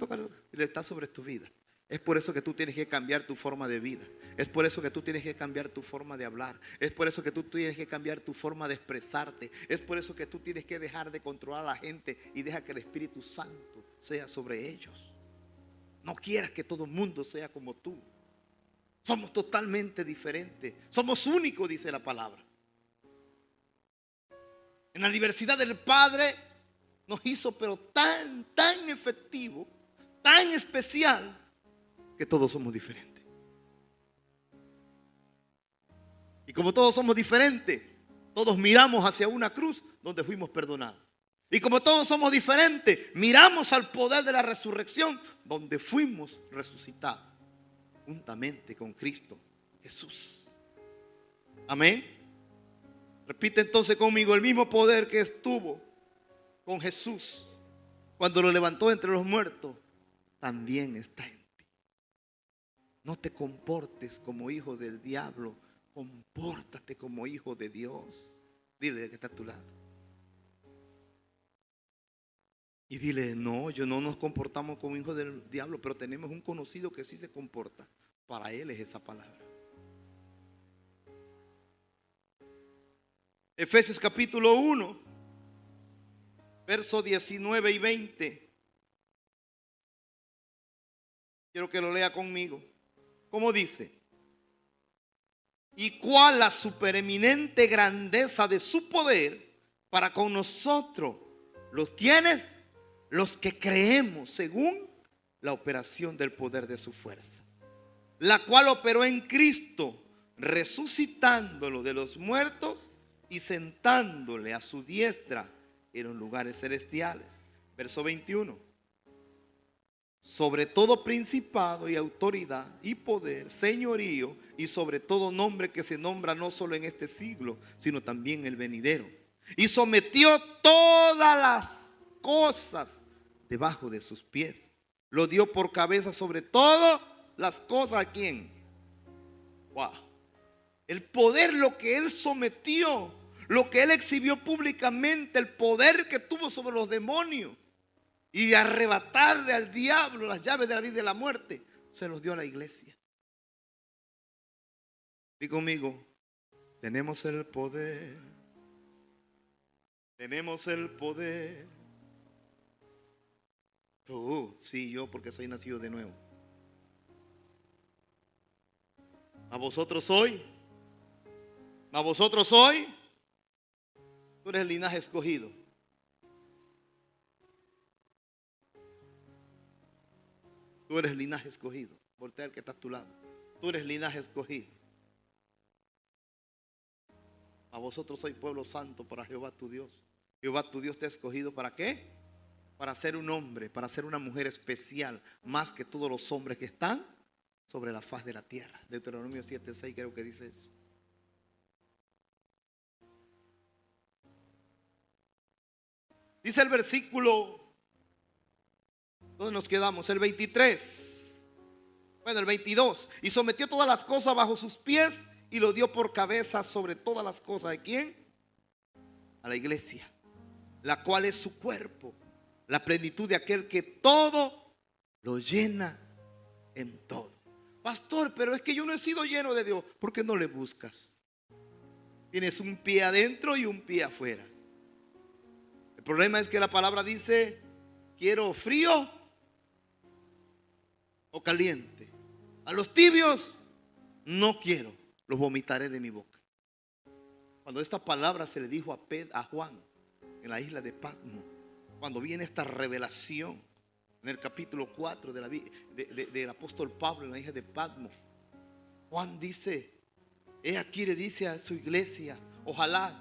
Dile: está sobre tu vida. Es por eso que tú tienes que cambiar tu forma de vida. Es por eso que tú tienes que cambiar tu forma de hablar. Es por eso que tú tienes que cambiar tu forma de expresarte. Es por eso que tú tienes que dejar de controlar a la gente y deja que el Espíritu Santo sea sobre ellos. No quieras que todo el mundo sea como tú. Somos totalmente diferentes. Somos únicos, dice la palabra. En la diversidad del Padre nos hizo pero tan efectivo, tan especial, que todos somos diferentes. Y como todos somos diferentes, todos miramos hacia una cruz donde fuimos perdonados. Y como todos somos diferentes, miramos al poder de la resurrección donde fuimos resucitados juntamente con Cristo Jesús. Amén. Repite entonces conmigo: el mismo poder que estuvo con Jesús cuando lo levantó entre los muertos también está en ti. No te comportes como hijo del diablo, compórtate como hijo de Dios. Dile que está a tu lado. Y dile: no, yo no nos comportamos como hijos del diablo, pero tenemos un conocido que sí se comporta. Para él es esa palabra. Efesios capítulo 1, versos 19 y 20. Quiero que lo lea conmigo. ¿Cómo dice? Y cuál la supereminente grandeza de su poder para con nosotros, los tienes los que creemos según la operación del poder de su fuerza, la cual operó en Cristo, resucitándolo de los muertos y sentándole a su diestra en los lugares celestiales. Verso 21. Sobre todo principado y autoridad y poder, señorío y sobre todo nombre que se nombra no solo en este siglo, sino también en el venidero. Y sometió todas las cosas debajo de sus pies. Lo dio por cabeza sobre todas las cosas. ¿A quién? Wow. El poder, lo que él sometió, lo que él exhibió públicamente, el poder que tuvo sobre los demonios. y de arrebatarle al diablo las llaves de la vida y de la muerte, se los dio a la iglesia. Di conmigo, tenemos el poder. Tenemos el poder. Tú, sí, yo porque soy nacido de nuevo. A vosotros hoy. A vosotros hoy. Tú eres el linaje escogido. Tú eres el linaje escogido. Voltea al que está a tu lado. Tú eres linaje escogido. A vosotros sois pueblo santo para Jehová tu Dios. Jehová tu Dios te ha escogido ¿para qué? Para ser un hombre, para ser una mujer especial, más que todos los hombres que están sobre la faz de la tierra. Deuteronomio 7:6 creo que dice eso. Dice el versículo, ¿dónde nos quedamos? El 23. Bueno, el 22. Y sometió todas las cosas bajo sus pies y lo dio por cabeza sobre todas las cosas. ¿De quién? A la iglesia, la cual es su cuerpo, la plenitud de aquel que todo lo llena en todo. Pastor, pero es que yo no he sido lleno de Dios. ¿Por qué no le buscas? Tienes un pie adentro y un pie afuera. El problema es que la palabra dice, quiero frío o caliente. A los tibios no quiero, los vomitaré de mi boca. Cuando esta palabra se le dijo a Juan en la isla de Patmos, cuando viene esta revelación en el capítulo 4 del apóstol Pablo en la isla de Patmos, Juan dice, he aquí le dice a su iglesia, ojalá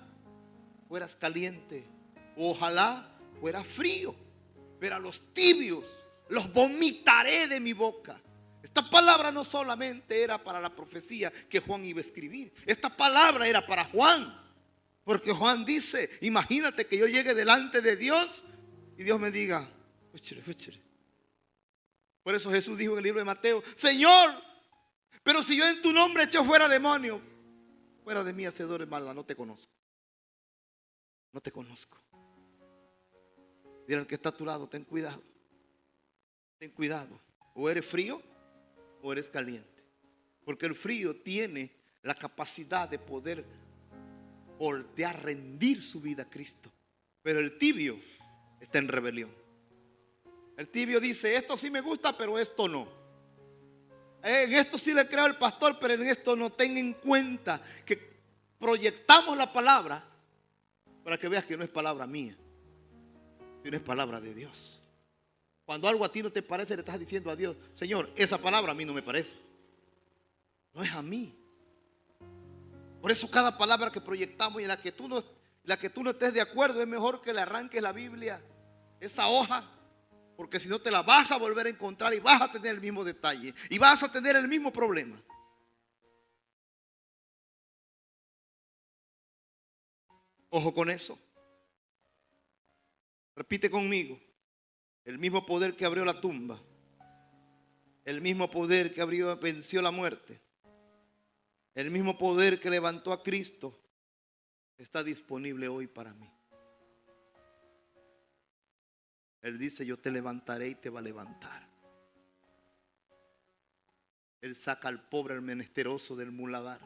fueras caliente, ojalá fuera frío, pero a los tibios los vomitaré de mi boca. Esta palabra no solamente era para la profecía que Juan iba a escribir, esta palabra era para Juan. Porque Juan dice, imagínate que yo llegue delante de Dios y Dios me diga, fúchale, fúchale. Por eso Jesús dijo en el libro de Mateo, Señor, pero si yo en tu nombre echo fuera demonios, fuera de mí hacedores de maldad, no te conozco. No te conozco. Dile al que está a tu lado, ten cuidado. Ten cuidado. O eres frío o eres caliente. Porque el frío tiene la capacidad de poder voltear, rendir su vida a Cristo. Pero el tibio está en rebelión. El tibio dice, esto sí me gusta, pero esto no. En esto sí le creo al pastor, pero en esto no. Ten en cuenta que proyectamos la palabra para que veas que no es palabra mía, sino es palabra de Dios. Cuando algo a ti no te parece, le estás diciendo a Dios, Señor, esa palabra a mí no me parece. No es a mí. Por eso cada palabra que proyectamos y en la que tú no estés de acuerdo, es mejor que le arranques la Biblia, esa hoja, porque si no te la vas a volver a encontrar y vas a tener el mismo detalle y vas a tener el mismo problema. Ojo con eso. Repite conmigo. El mismo poder que abrió la tumba, el mismo poder que venció la muerte, el mismo poder que levantó a Cristo está disponible hoy para mí. Él dice, yo te levantaré y te va a levantar. Él saca al pobre, al menesteroso del muladar.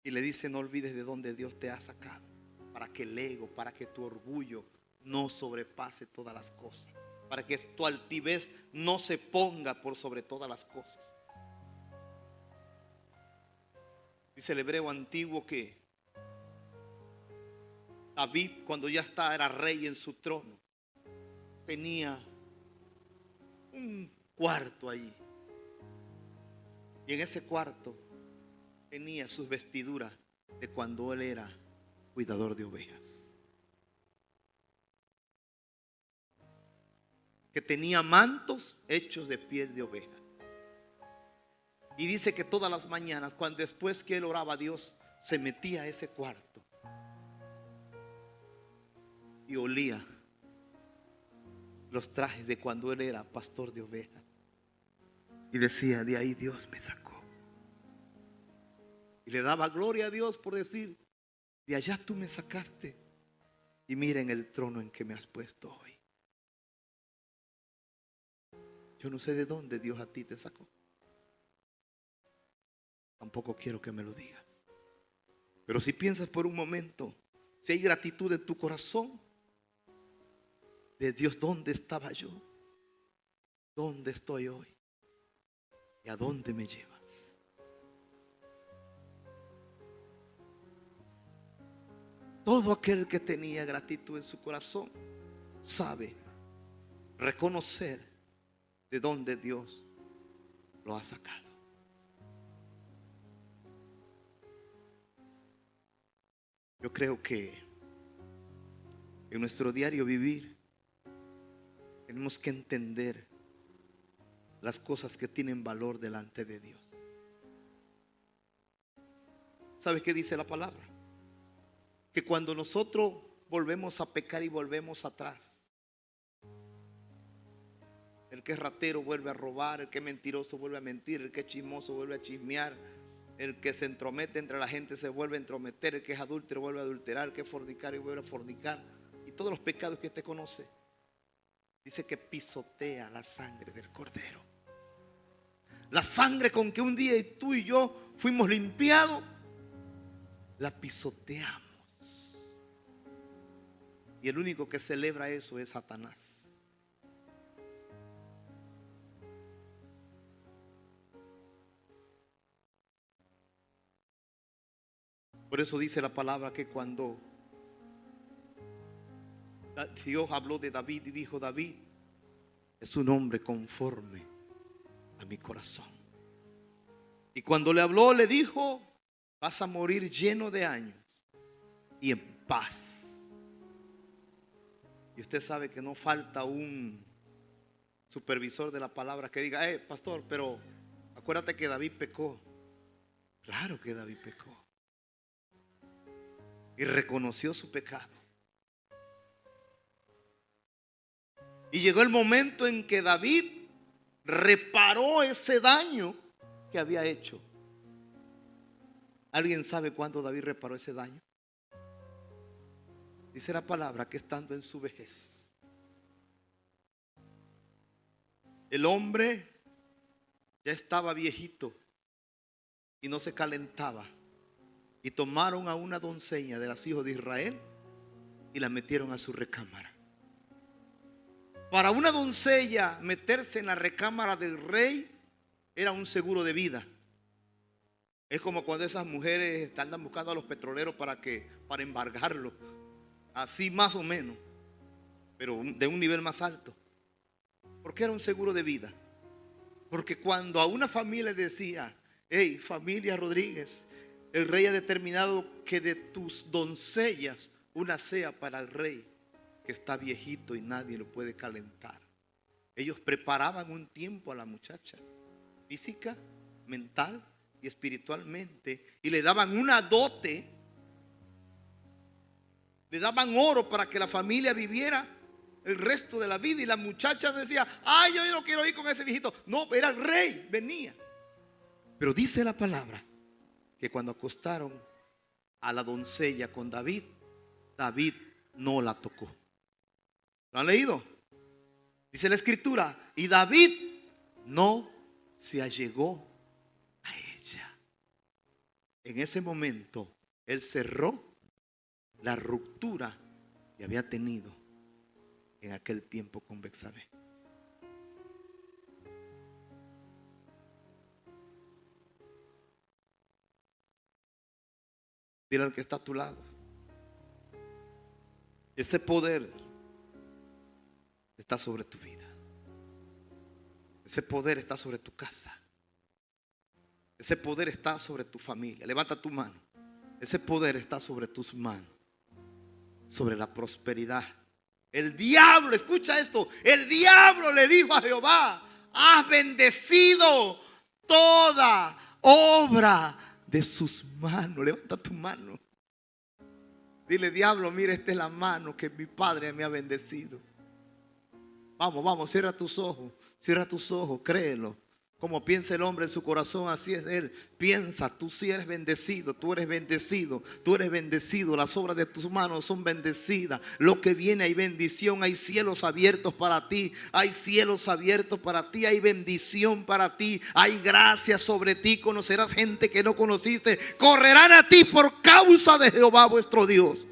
Y le dice, no olvides de dónde Dios te ha sacado, para que el ego, para que tu orgullo no sobrepase todas las cosas, para que tu altivez no se ponga por sobre todas las cosas. Dice el hebreo antiguo que David, cuando ya era rey en su trono, tenía un cuarto allí, y en ese cuarto tenía sus vestiduras de cuando él era cuidador de ovejas, que tenía mantos hechos de piel de oveja. Y dice que todas las mañanas, cuando después que él oraba a Dios, se metía a ese cuarto y olía los trajes de cuando él era pastor de ovejas, y decía, de ahí Dios me sacó. Y le daba gloria a Dios por decir, de allá tú me sacaste. y miren el trono en que me has puesto hoy. Yo no sé de dónde Dios a ti te sacó. Tampoco quiero que me lo digas. Pero si piensas por un momento, si hay gratitud en tu corazón, de Dios, ¿dónde estaba yo? ¿Dónde estoy hoy? ¿Y a dónde me llevas? Todo aquel que tenía gratitud en su corazón sabe reconocer de dónde Dios lo ha sacado. Yo creo que en nuestro diario vivir tenemos que entender las cosas que tienen valor delante de Dios. ¿Sabe qué dice la palabra? Que cuando nosotros volvemos a pecar y volvemos atrás, el que es ratero vuelve a robar, el que es mentiroso vuelve a mentir, el que es chismoso vuelve a chismear, el que se entromete entre la gente se vuelve a entrometer, el que es adúltero vuelve a adulterar, el que es fornicario vuelve a fornicar, y todos los pecados que usted conoce. Dice que pisotea la sangre del Cordero. La sangre con que un día tú y yo fuimos limpiados, la pisoteamos. Y el único que celebra eso es Satanás. Por eso dice la palabra que cuando Dios habló de David y dijo: David es un hombre conforme a mi corazón. Y cuando le habló, le dijo: vas a morir lleno de años y en paz. Y usted sabe que no falta un supervisor de la palabra que diga: pastor, pero acuérdate que David pecó. Claro que David pecó y reconoció su pecado. Y llegó el momento en que David reparó ese daño que había hecho. ¿Alguien sabe cuándo David reparó ese daño? Dice la palabra que estando en su vejez, el hombre ya estaba viejito y no se calentaba. Y tomaron a una doncella de los hijos de Israel y la metieron a su recámara. Para una doncella meterse en la recámara del rey era un seguro de vida. Es como cuando esas mujeres andan buscando a los petroleros para embargarlos. Así más o menos, pero de un nivel más alto. ¿Por qué era un seguro de vida? Porque cuando a una familia decía: hey, familia Rodríguez, el rey ha determinado que de tus doncellas una sea para el rey, que está viejito y nadie lo puede calentar. Ellos preparaban un tiempo a la muchacha, física, mental y espiritualmente, y le daban una dote, le daban oro para que la familia viviera el resto de la vida. Y la muchacha decía: ay, yo no quiero ir con ese viejito. No, era el rey, venía. Pero dice la palabra que cuando acostaron a la doncella con David, David no la tocó. ¿Lo han leído? Dice la escritura: y David no se allegó a ella. En ese momento él cerró la ruptura que había tenido en aquel tiempo con Betsabé. Dile al que está a tu lado: ese poder está sobre tu vida. Ese poder está sobre tu casa. Ese poder está sobre tu familia. Levanta tu mano. Ese poder está sobre tus manos, sobre la prosperidad. El diablo, escucha esto, el diablo le dijo a Jehová: has bendecido toda obra de sus manos. Levanta tu mano. Dile: diablo, mira, esta es la mano que mi padre me ha bendecido. Vamos, cierra tus ojos, créelo. Como piensa el hombre en su corazón, así es él. Piensa, tú sí eres bendecido, tú eres bendecido, tú eres bendecido. Las obras de tus manos son bendecidas. Lo que viene, hay bendición, hay cielos abiertos para ti. Hay cielos abiertos para ti, hay bendición para ti. Hay gracia sobre ti, conocerás gente que no conociste. Correrán a ti por causa de Jehová vuestro Dios.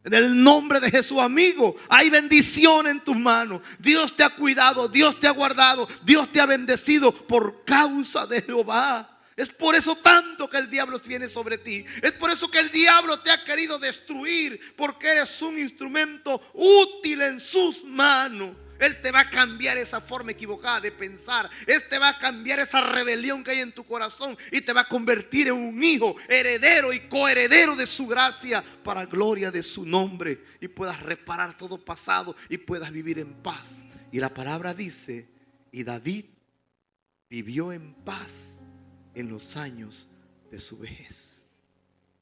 En el nombre de Jesús, amigo, hay bendición en tus manos. Dios te ha cuidado, Dios te ha guardado, Dios te ha bendecido por causa de Jehová. Es por eso tanto que el diablo viene sobre ti. Es por eso que el diablo te ha querido destruir, porque eres un instrumento útil en sus manos. Él te va a cambiar esa forma equivocada de pensar. Él te va a cambiar esa rebelión que hay en tu corazón y te va a convertir en un hijo heredero y coheredero de su gracia, para gloria de su nombre, y puedas reparar todo pasado y puedas vivir en paz. Y la palabra dice: y David vivió en paz en los años de su vejez.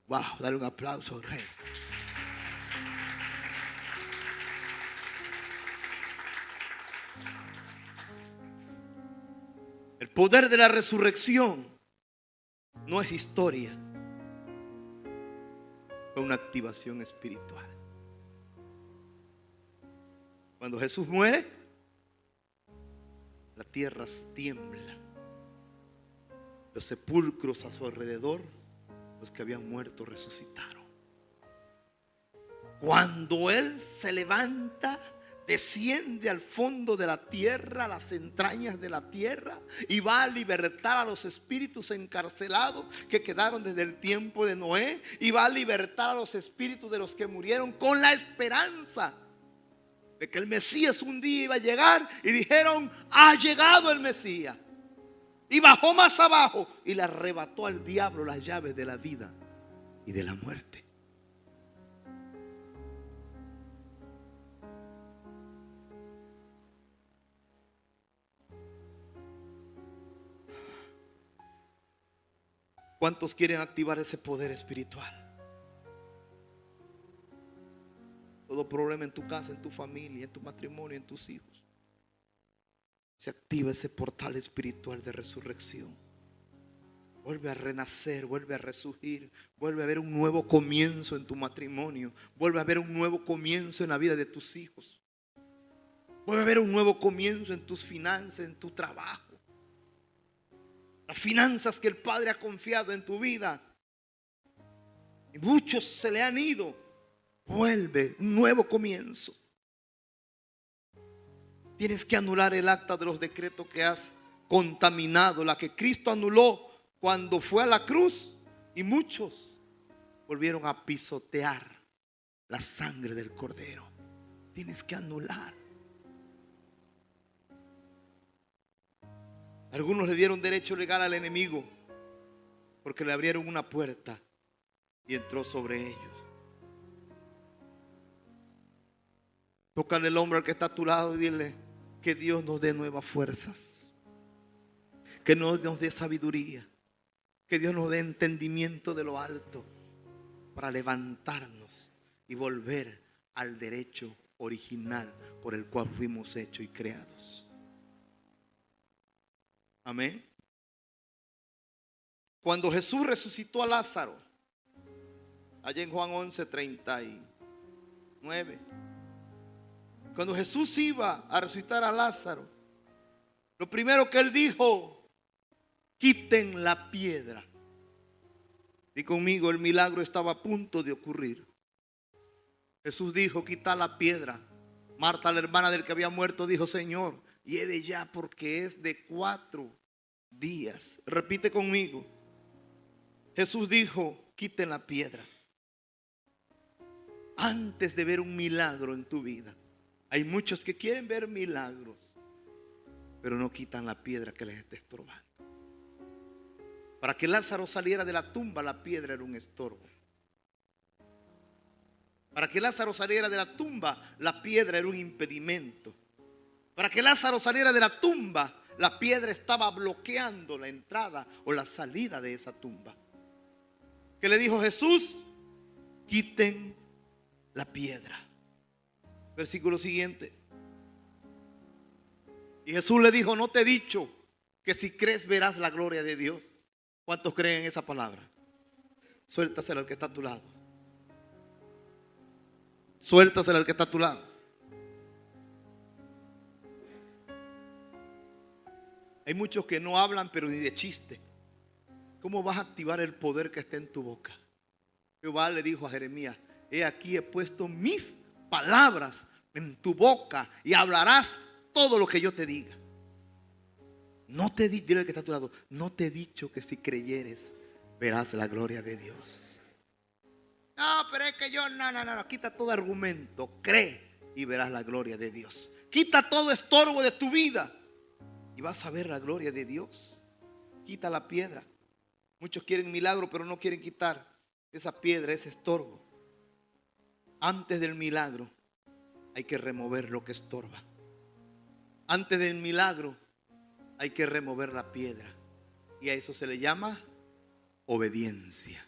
Wow, dale un aplauso al Rey. El poder de la resurrección no es historia, es una activación espiritual. Cuando Jesús muere, la tierra tiembla. Los sepulcros a su alrededor, los que habían muerto resucitaron. Cuando Él se levanta, desciende al fondo de la tierra, a las entrañas de la tierra, y va a libertar a los espíritus encarcelados que quedaron desde el tiempo de Noé, y va a libertar a los espíritus de los que murieron, con la esperanza de que el Mesías un día iba a llegar. Y dijeron: ha llegado el Mesías. Y bajó más abajo y le arrebató al diablo las llaves de la vida y de la muerte. ¿Cuántos quieren activar ese poder espiritual? Todo problema en tu casa, en tu familia, en tu matrimonio, en tus hijos, se activa ese portal espiritual de resurrección. Vuelve a renacer, vuelve a resurgir, vuelve a haber un nuevo comienzo en tu matrimonio, vuelve a haber un nuevo comienzo en la vida de tus hijos, vuelve a haber un nuevo comienzo en tus finanzas, en tu trabajo. Las finanzas que el Padre ha confiado en tu vida, y muchos se le han ido. Vuelve, un nuevo comienzo. Tienes que anular el acta de los decretos que has contaminado, la que Cristo anuló cuando fue a la cruz, y muchos volvieron a pisotear la sangre del Cordero. Tienes que anular. Algunos le dieron derecho legal al enemigo porque le abrieron una puerta y entró sobre ellos. Tócale el hombro al que está a tu lado y dile: que Dios nos dé nuevas fuerzas, que Dios nos dé sabiduría, que Dios nos dé entendimiento de lo alto, para levantarnos y volver al derecho original por el cual fuimos hechos y creados. Amén. Cuando Jesús resucitó a Lázaro, allá en Juan 11:39, cuando Jesús iba a resucitar a Lázaro, lo primero que él dijo: quiten la piedra. Y conmigo, el milagro estaba a punto de ocurrir. Jesús dijo: quita la piedra. Marta, la hermana del que había muerto, dijo: Señor, lleve ya, porque es de 4 días. Repite conmigo. Jesús dijo: quiten la piedra. Antes de ver un milagro en tu vida, hay muchos que quieren ver milagros, pero no quitan la piedra que les está estorbando. Para que Lázaro saliera de la tumba, la piedra era un estorbo. Para que Lázaro saliera de la tumba, la piedra era un impedimento. Para que Lázaro saliera de la tumba, la piedra estaba bloqueando la entrada o la salida de esa tumba. ¿Qué le dijo Jesús? Quiten la piedra. Versículo siguiente. Y Jesús le dijo: no te he dicho que si crees verás la gloria de Dios. ¿Cuántos creen en esa palabra? Suéltasela al que está a tu lado. Suéltasela al que está a tu lado. Hay muchos que no hablan, pero ni de chiste. ¿Cómo vas a activar el poder que está en tu boca? Jehová le dijo a Jeremías: he aquí he puesto mis palabras en tu boca y hablarás todo lo que yo te diga. No te di, dile al que está a tu lado, no te he dicho que si creyeres verás la gloria de Dios. No, pero es que yo, no, quita todo argumento, cree y verás la gloria de Dios. Quita todo estorbo de tu vida y vas a ver la gloria de Dios. Quita la piedra. Muchos quieren milagro, pero no quieren quitar esa piedra, ese estorbo. Antes del milagro hay que remover lo que estorba. Antes del milagro hay que remover la piedra. Y a eso se le llama obediencia.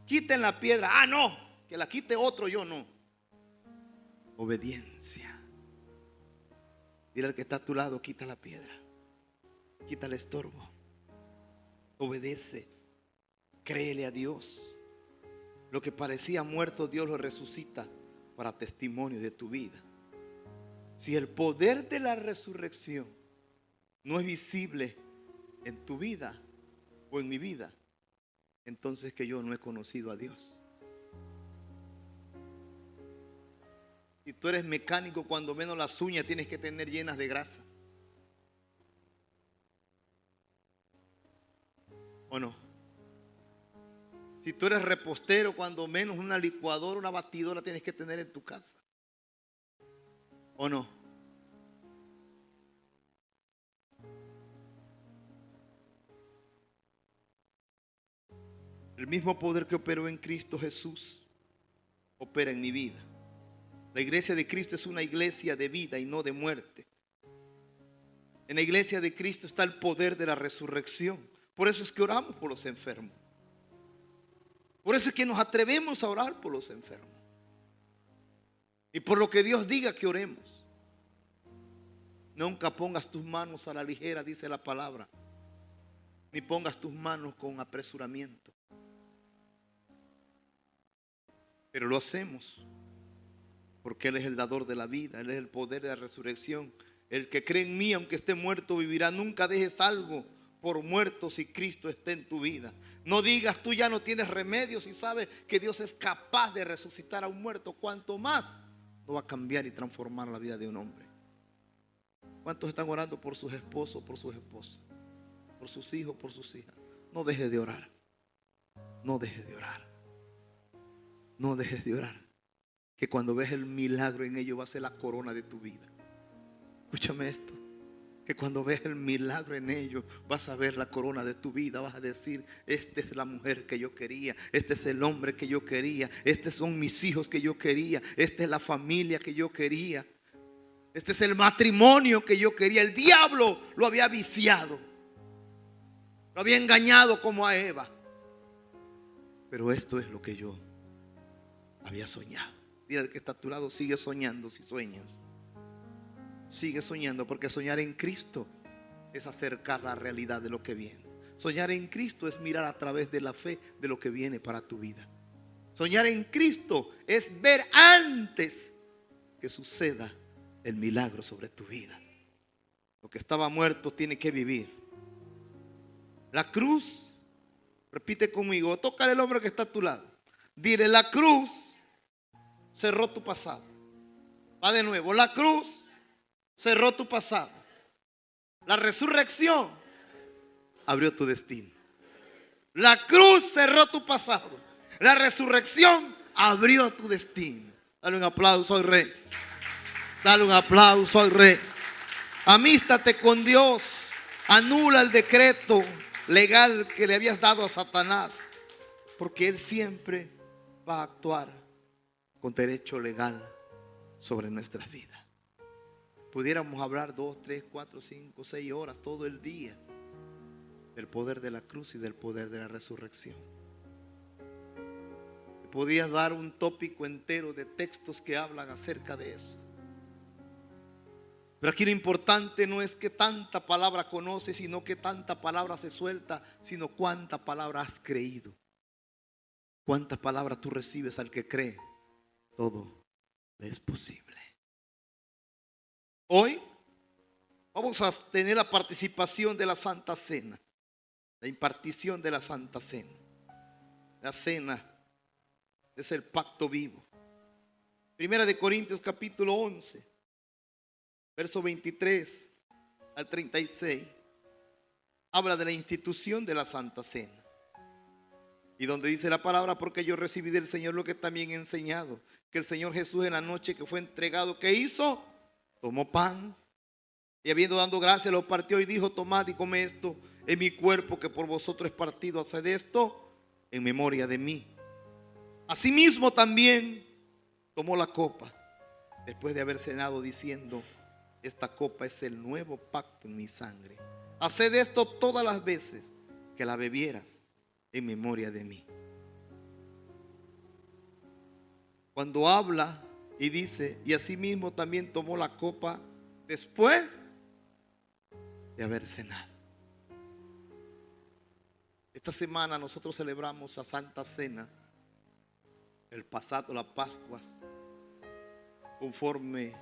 Quiten la piedra. Ah, no, que la quite otro, yo no. Obediencia. Dile al que está a tu lado: quita la piedra, quita el estorbo, obedece, créele a Dios. Lo que parecía muerto, Dios lo resucita para testimonio de tu vida. Si el poder de la resurrección no es visible en tu vida o en mi vida, entonces que yo no he conocido a Dios. Si tú eres mecánico, cuando menos las uñas tienes que tener llenas de grasa, ¿o no? Si tú eres repostero, cuando menos una licuadora, una batidora tienes que tener en tu casa, ¿o no? El mismo poder que operó en Cristo Jesús opera en mi vida. La iglesia de Cristo es una iglesia de vida y no de muerte. En la iglesia de Cristo está el poder de la resurrección. Por eso es que oramos por los enfermos. Por eso es que nos atrevemos a orar por los enfermos. Y por lo que Dios diga que oremos. Nunca pongas tus manos a la ligera, dice la palabra. Ni pongas tus manos con apresuramiento. Pero lo hacemos porque Él es el dador de la vida. Él es el poder de la resurrección. El que cree en mí, aunque esté muerto, vivirá. Nunca dejes algo por muerto si Cristo está en tu vida. No digas: tú ya no tienes remedio, si sabes que Dios es capaz de resucitar a un muerto. Cuanto más no va a cambiar y transformar la vida de un hombre. ¿Cuántos están orando por sus esposos, por sus esposas, por sus hijos, por sus hijas? No dejes de orar. No dejes de orar. No dejes de orar. Que cuando ves el milagro en ellos va a ser la corona de tu vida. Escúchame esto. Que cuando ves el milagro en ellos vas a ver la corona de tu vida. Vas a decir: esta es la mujer que yo quería. Este es el hombre que yo quería. Estos son mis hijos que yo quería. Esta es la familia que yo quería. Este es el matrimonio que yo quería. El diablo lo había viciado. Lo había engañado como a Eva. Pero esto es lo que yo había soñado. Dile al que está a tu lado: sigue soñando si sueñas. Sigue soñando, porque soñar en Cristo es acercar la realidad de lo que viene. Soñar en Cristo es mirar a través de la fe de lo que viene para tu vida. Soñar en Cristo es ver antes que suceda el milagro sobre tu vida. Lo que estaba muerto tiene que vivir. La cruz, repite conmigo, tócale al hombre que está a tu lado. Dile: la cruz cerró tu pasado. Va de nuevo: la cruz cerró tu pasado. La resurrección abrió tu destino. La cruz cerró tu pasado. La resurrección abrió tu destino. Dale un aplauso al Rey. Dale un aplauso al Rey. Amístate con Dios. Anula el decreto legal que le habías dado a Satanás, porque Él siempre va a actuar con derecho legal sobre nuestras vidas. Pudiéramos hablar 2, 3, 4, 5, 6 horas todo el día del poder de la cruz y del poder de la resurrección. Podías dar un tópico entero de textos que hablan acerca de eso. Pero aquí lo importante no es que tanta palabra conoces, sino que tanta palabra se suelta, sino cuánta palabra has creído. Cuánta palabra tú recibes al que cree. Todo le es posible. Hoy vamos a tener la participación de la Santa Cena, la impartición de la Santa Cena. La cena es el pacto vivo. Primera de Corintios capítulo 11, verso 23 al 36, habla de la institución de la Santa Cena. Y donde dice la palabra, porque yo recibí del Señor lo que también he enseñado, que el Señor Jesús en la noche que fue entregado, ¿qué hizo? Tomó pan y habiendo dado gracias lo partió y dijo: tomad y come esto, en mi cuerpo que por vosotros es partido, haced esto en memoria de mí. Asimismo también tomó la copa después de haber cenado, diciendo: esta copa es el nuevo pacto en mi sangre. Haced esto todas las veces que la bebieras en memoria de mí. Cuando habla y dice: y asimismo también tomó la copa después de haber cenado. Esta semana nosotros celebramos la Santa Cena, el pasado, las Pascuas, conforme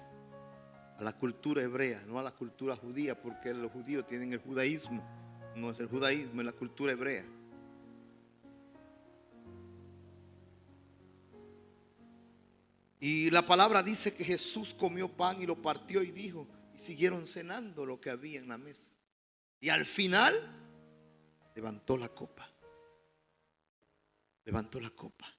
a la cultura hebrea, no a la cultura judía, porque los judíos tienen el judaísmo. No es el judaísmo, es la cultura hebrea. Y la palabra dice que Jesús comió pan y lo partió y dijo, y siguieron cenando lo que había en la mesa. Y al final levantó la copa. Levantó la copa.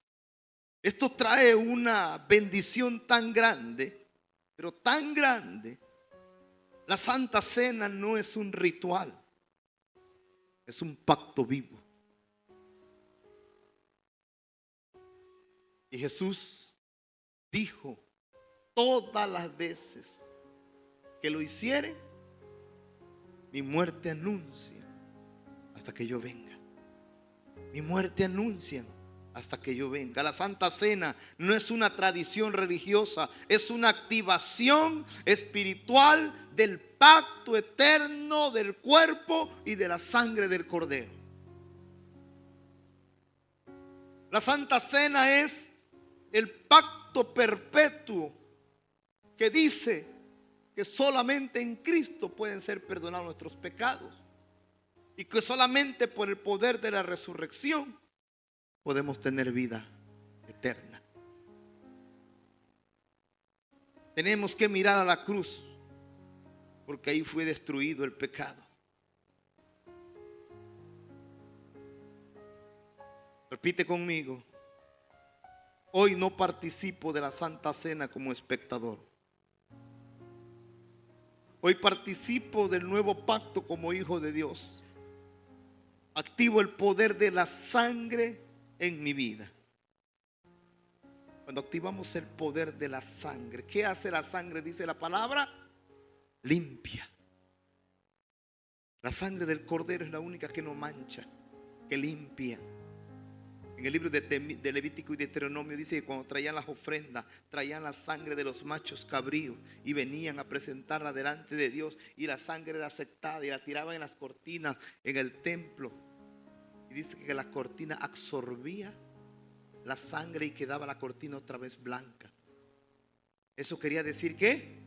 Esto trae una bendición tan grande, pero tan grande. La Santa Cena no es un ritual, es un pacto vivo. Y Jesús dijo: todas las veces que lo hicieren, mi muerte anuncia hasta que yo venga. Mi muerte anuncian hasta que yo venga. La Santa Cena no es una tradición religiosa, es una activación espiritual del pacto eterno del cuerpo y de la sangre del Cordero. La Santa Cena es el pacto perpetuo que dice que solamente en Cristo pueden ser perdonados nuestros pecados y que solamente por el poder de la resurrección podemos tener vida eterna. Tenemos que mirar a la cruz, porque ahí fue destruido el pecado. Repite conmigo: hoy no participo de la Santa Cena como espectador. Hoy participo del nuevo pacto como hijo de Dios. Activo el poder de la sangre en mi vida. Cuando activamos el poder de la sangre, ¿qué hace la sangre? Dice la palabra: limpia. La sangre del Cordero es la única que no mancha, que limpia. En el libro de Levítico y Deuteronomio dice que cuando traían las ofrendas, traían la sangre de los machos cabríos y venían a presentarla delante de Dios, y la sangre era aceptada y la tiraban en las cortinas en el templo. Y dice que la cortina absorbía la sangre y quedaba la cortina otra vez blanca. Eso quería decir que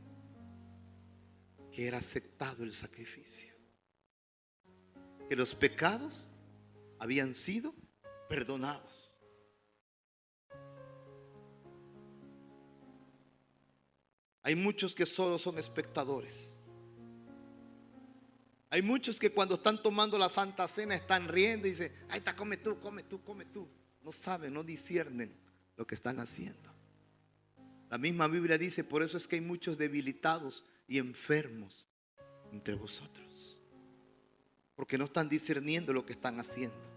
era aceptado el sacrificio, que los pecados habían sido perdonados. Hay muchos que solo son espectadores. Hay muchos que cuando están tomando la Santa Cena están riendo y dicen: ahí está, come tú, come tú, come tú. No saben, no disciernen lo que están haciendo. La misma Biblia dice: por eso es que hay muchos debilitados y enfermos entre vosotros, porque no están discerniendo lo que están haciendo.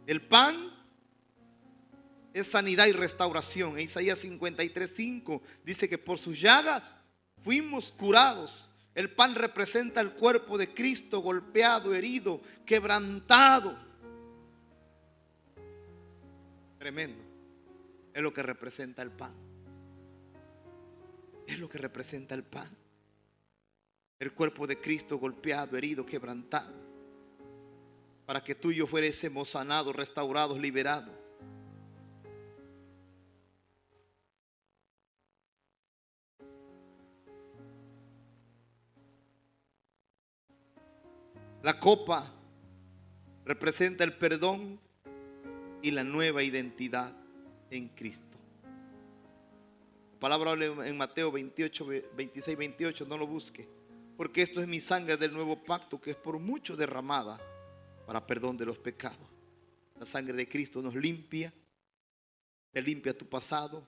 El pan es sanidad y restauración. En Isaías 53:5 dice que por sus llagas fuimos curados. El pan representa el cuerpo de Cristo golpeado, herido, quebrantado. Tremendo. Es lo que representa el pan. Es lo que representa el pan. el cuerpo de Cristo golpeado, herido, quebrantado, para que tú y yo fuésemos sanados, restaurados, liberados. La copa representa el perdón y la nueva identidad en Cristo. La palabra habla en Mateo 28, 26, 28, no lo busque, porque esto es mi sangre del nuevo pacto, que es por mucho derramada para perdón de los pecados. La sangre de Cristo nos limpia, te limpia tu pasado,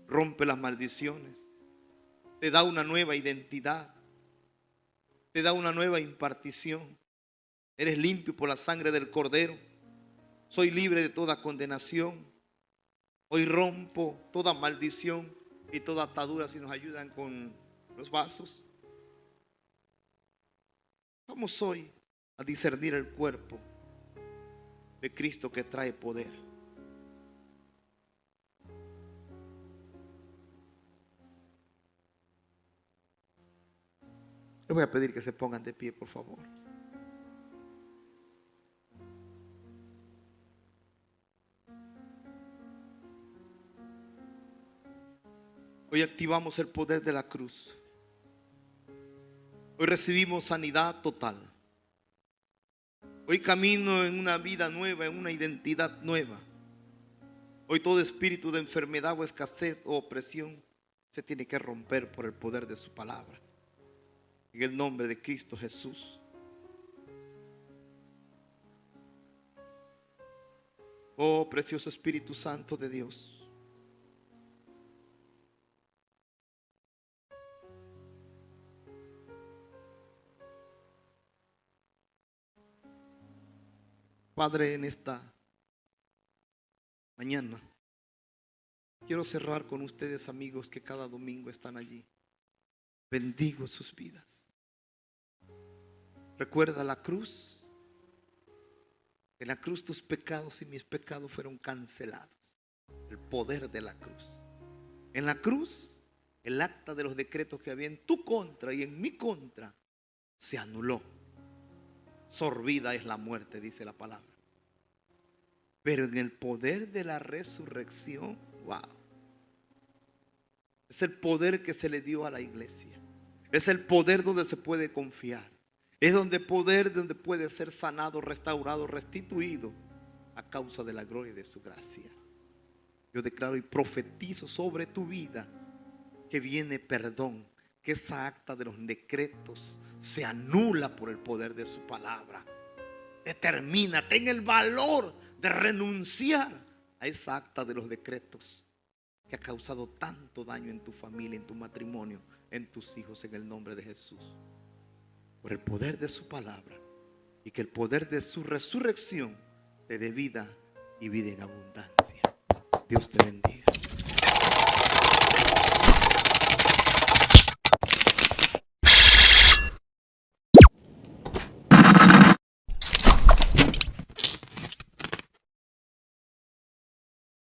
rompe las maldiciones, te da una nueva identidad, te da una nueva impartición. Eres limpio por la sangre del Cordero. Soy libre de toda condenación. Hoy rompo toda maldición y toda atadura. Si nos ayudan con los vasos. Vamos hoy a discernir el cuerpo de Cristo que trae poder. Les voy a pedir que se pongan de pie, por favor. Hoy activamos el poder de la cruz. Hoy recibimos sanidad total. Hoy camino en una vida nueva, en una identidad nueva. Hoy todo espíritu de enfermedad o escasez o opresión se tiene que romper por el poder de su palabra. En el nombre de Cristo Jesús. Oh, precioso Espíritu Santo de Dios. Padre, en esta mañana quiero cerrar con ustedes, amigos, que cada domingo están allí. Bendigo sus vidas. Recuerda la cruz. En la cruz tus pecados y mis pecados fueron cancelados. El poder de la cruz. En la cruz el acta de los decretos que había en tu contra y en mi contra se anuló. Sorbida es la muerte, dice la palabra. Pero en el poder de la resurrección, wow, es el poder que se le dio a la iglesia. Es el poder donde se puede confiar. Es donde puede ser sanado, restaurado, restituido a causa de la gloria y de su gracia. Yo declaro y profetizo sobre tu vida que viene perdón, que esa acta de los decretos se anula por el poder de su palabra. Determina, ten el valor de renunciar a esa acta de los decretos que ha causado tanto daño en tu familia, en tu matrimonio, en tus hijos, en el nombre de Jesús. Por el poder de su palabra y que el poder de su resurrección te dé vida y vida en abundancia. Dios te bendiga.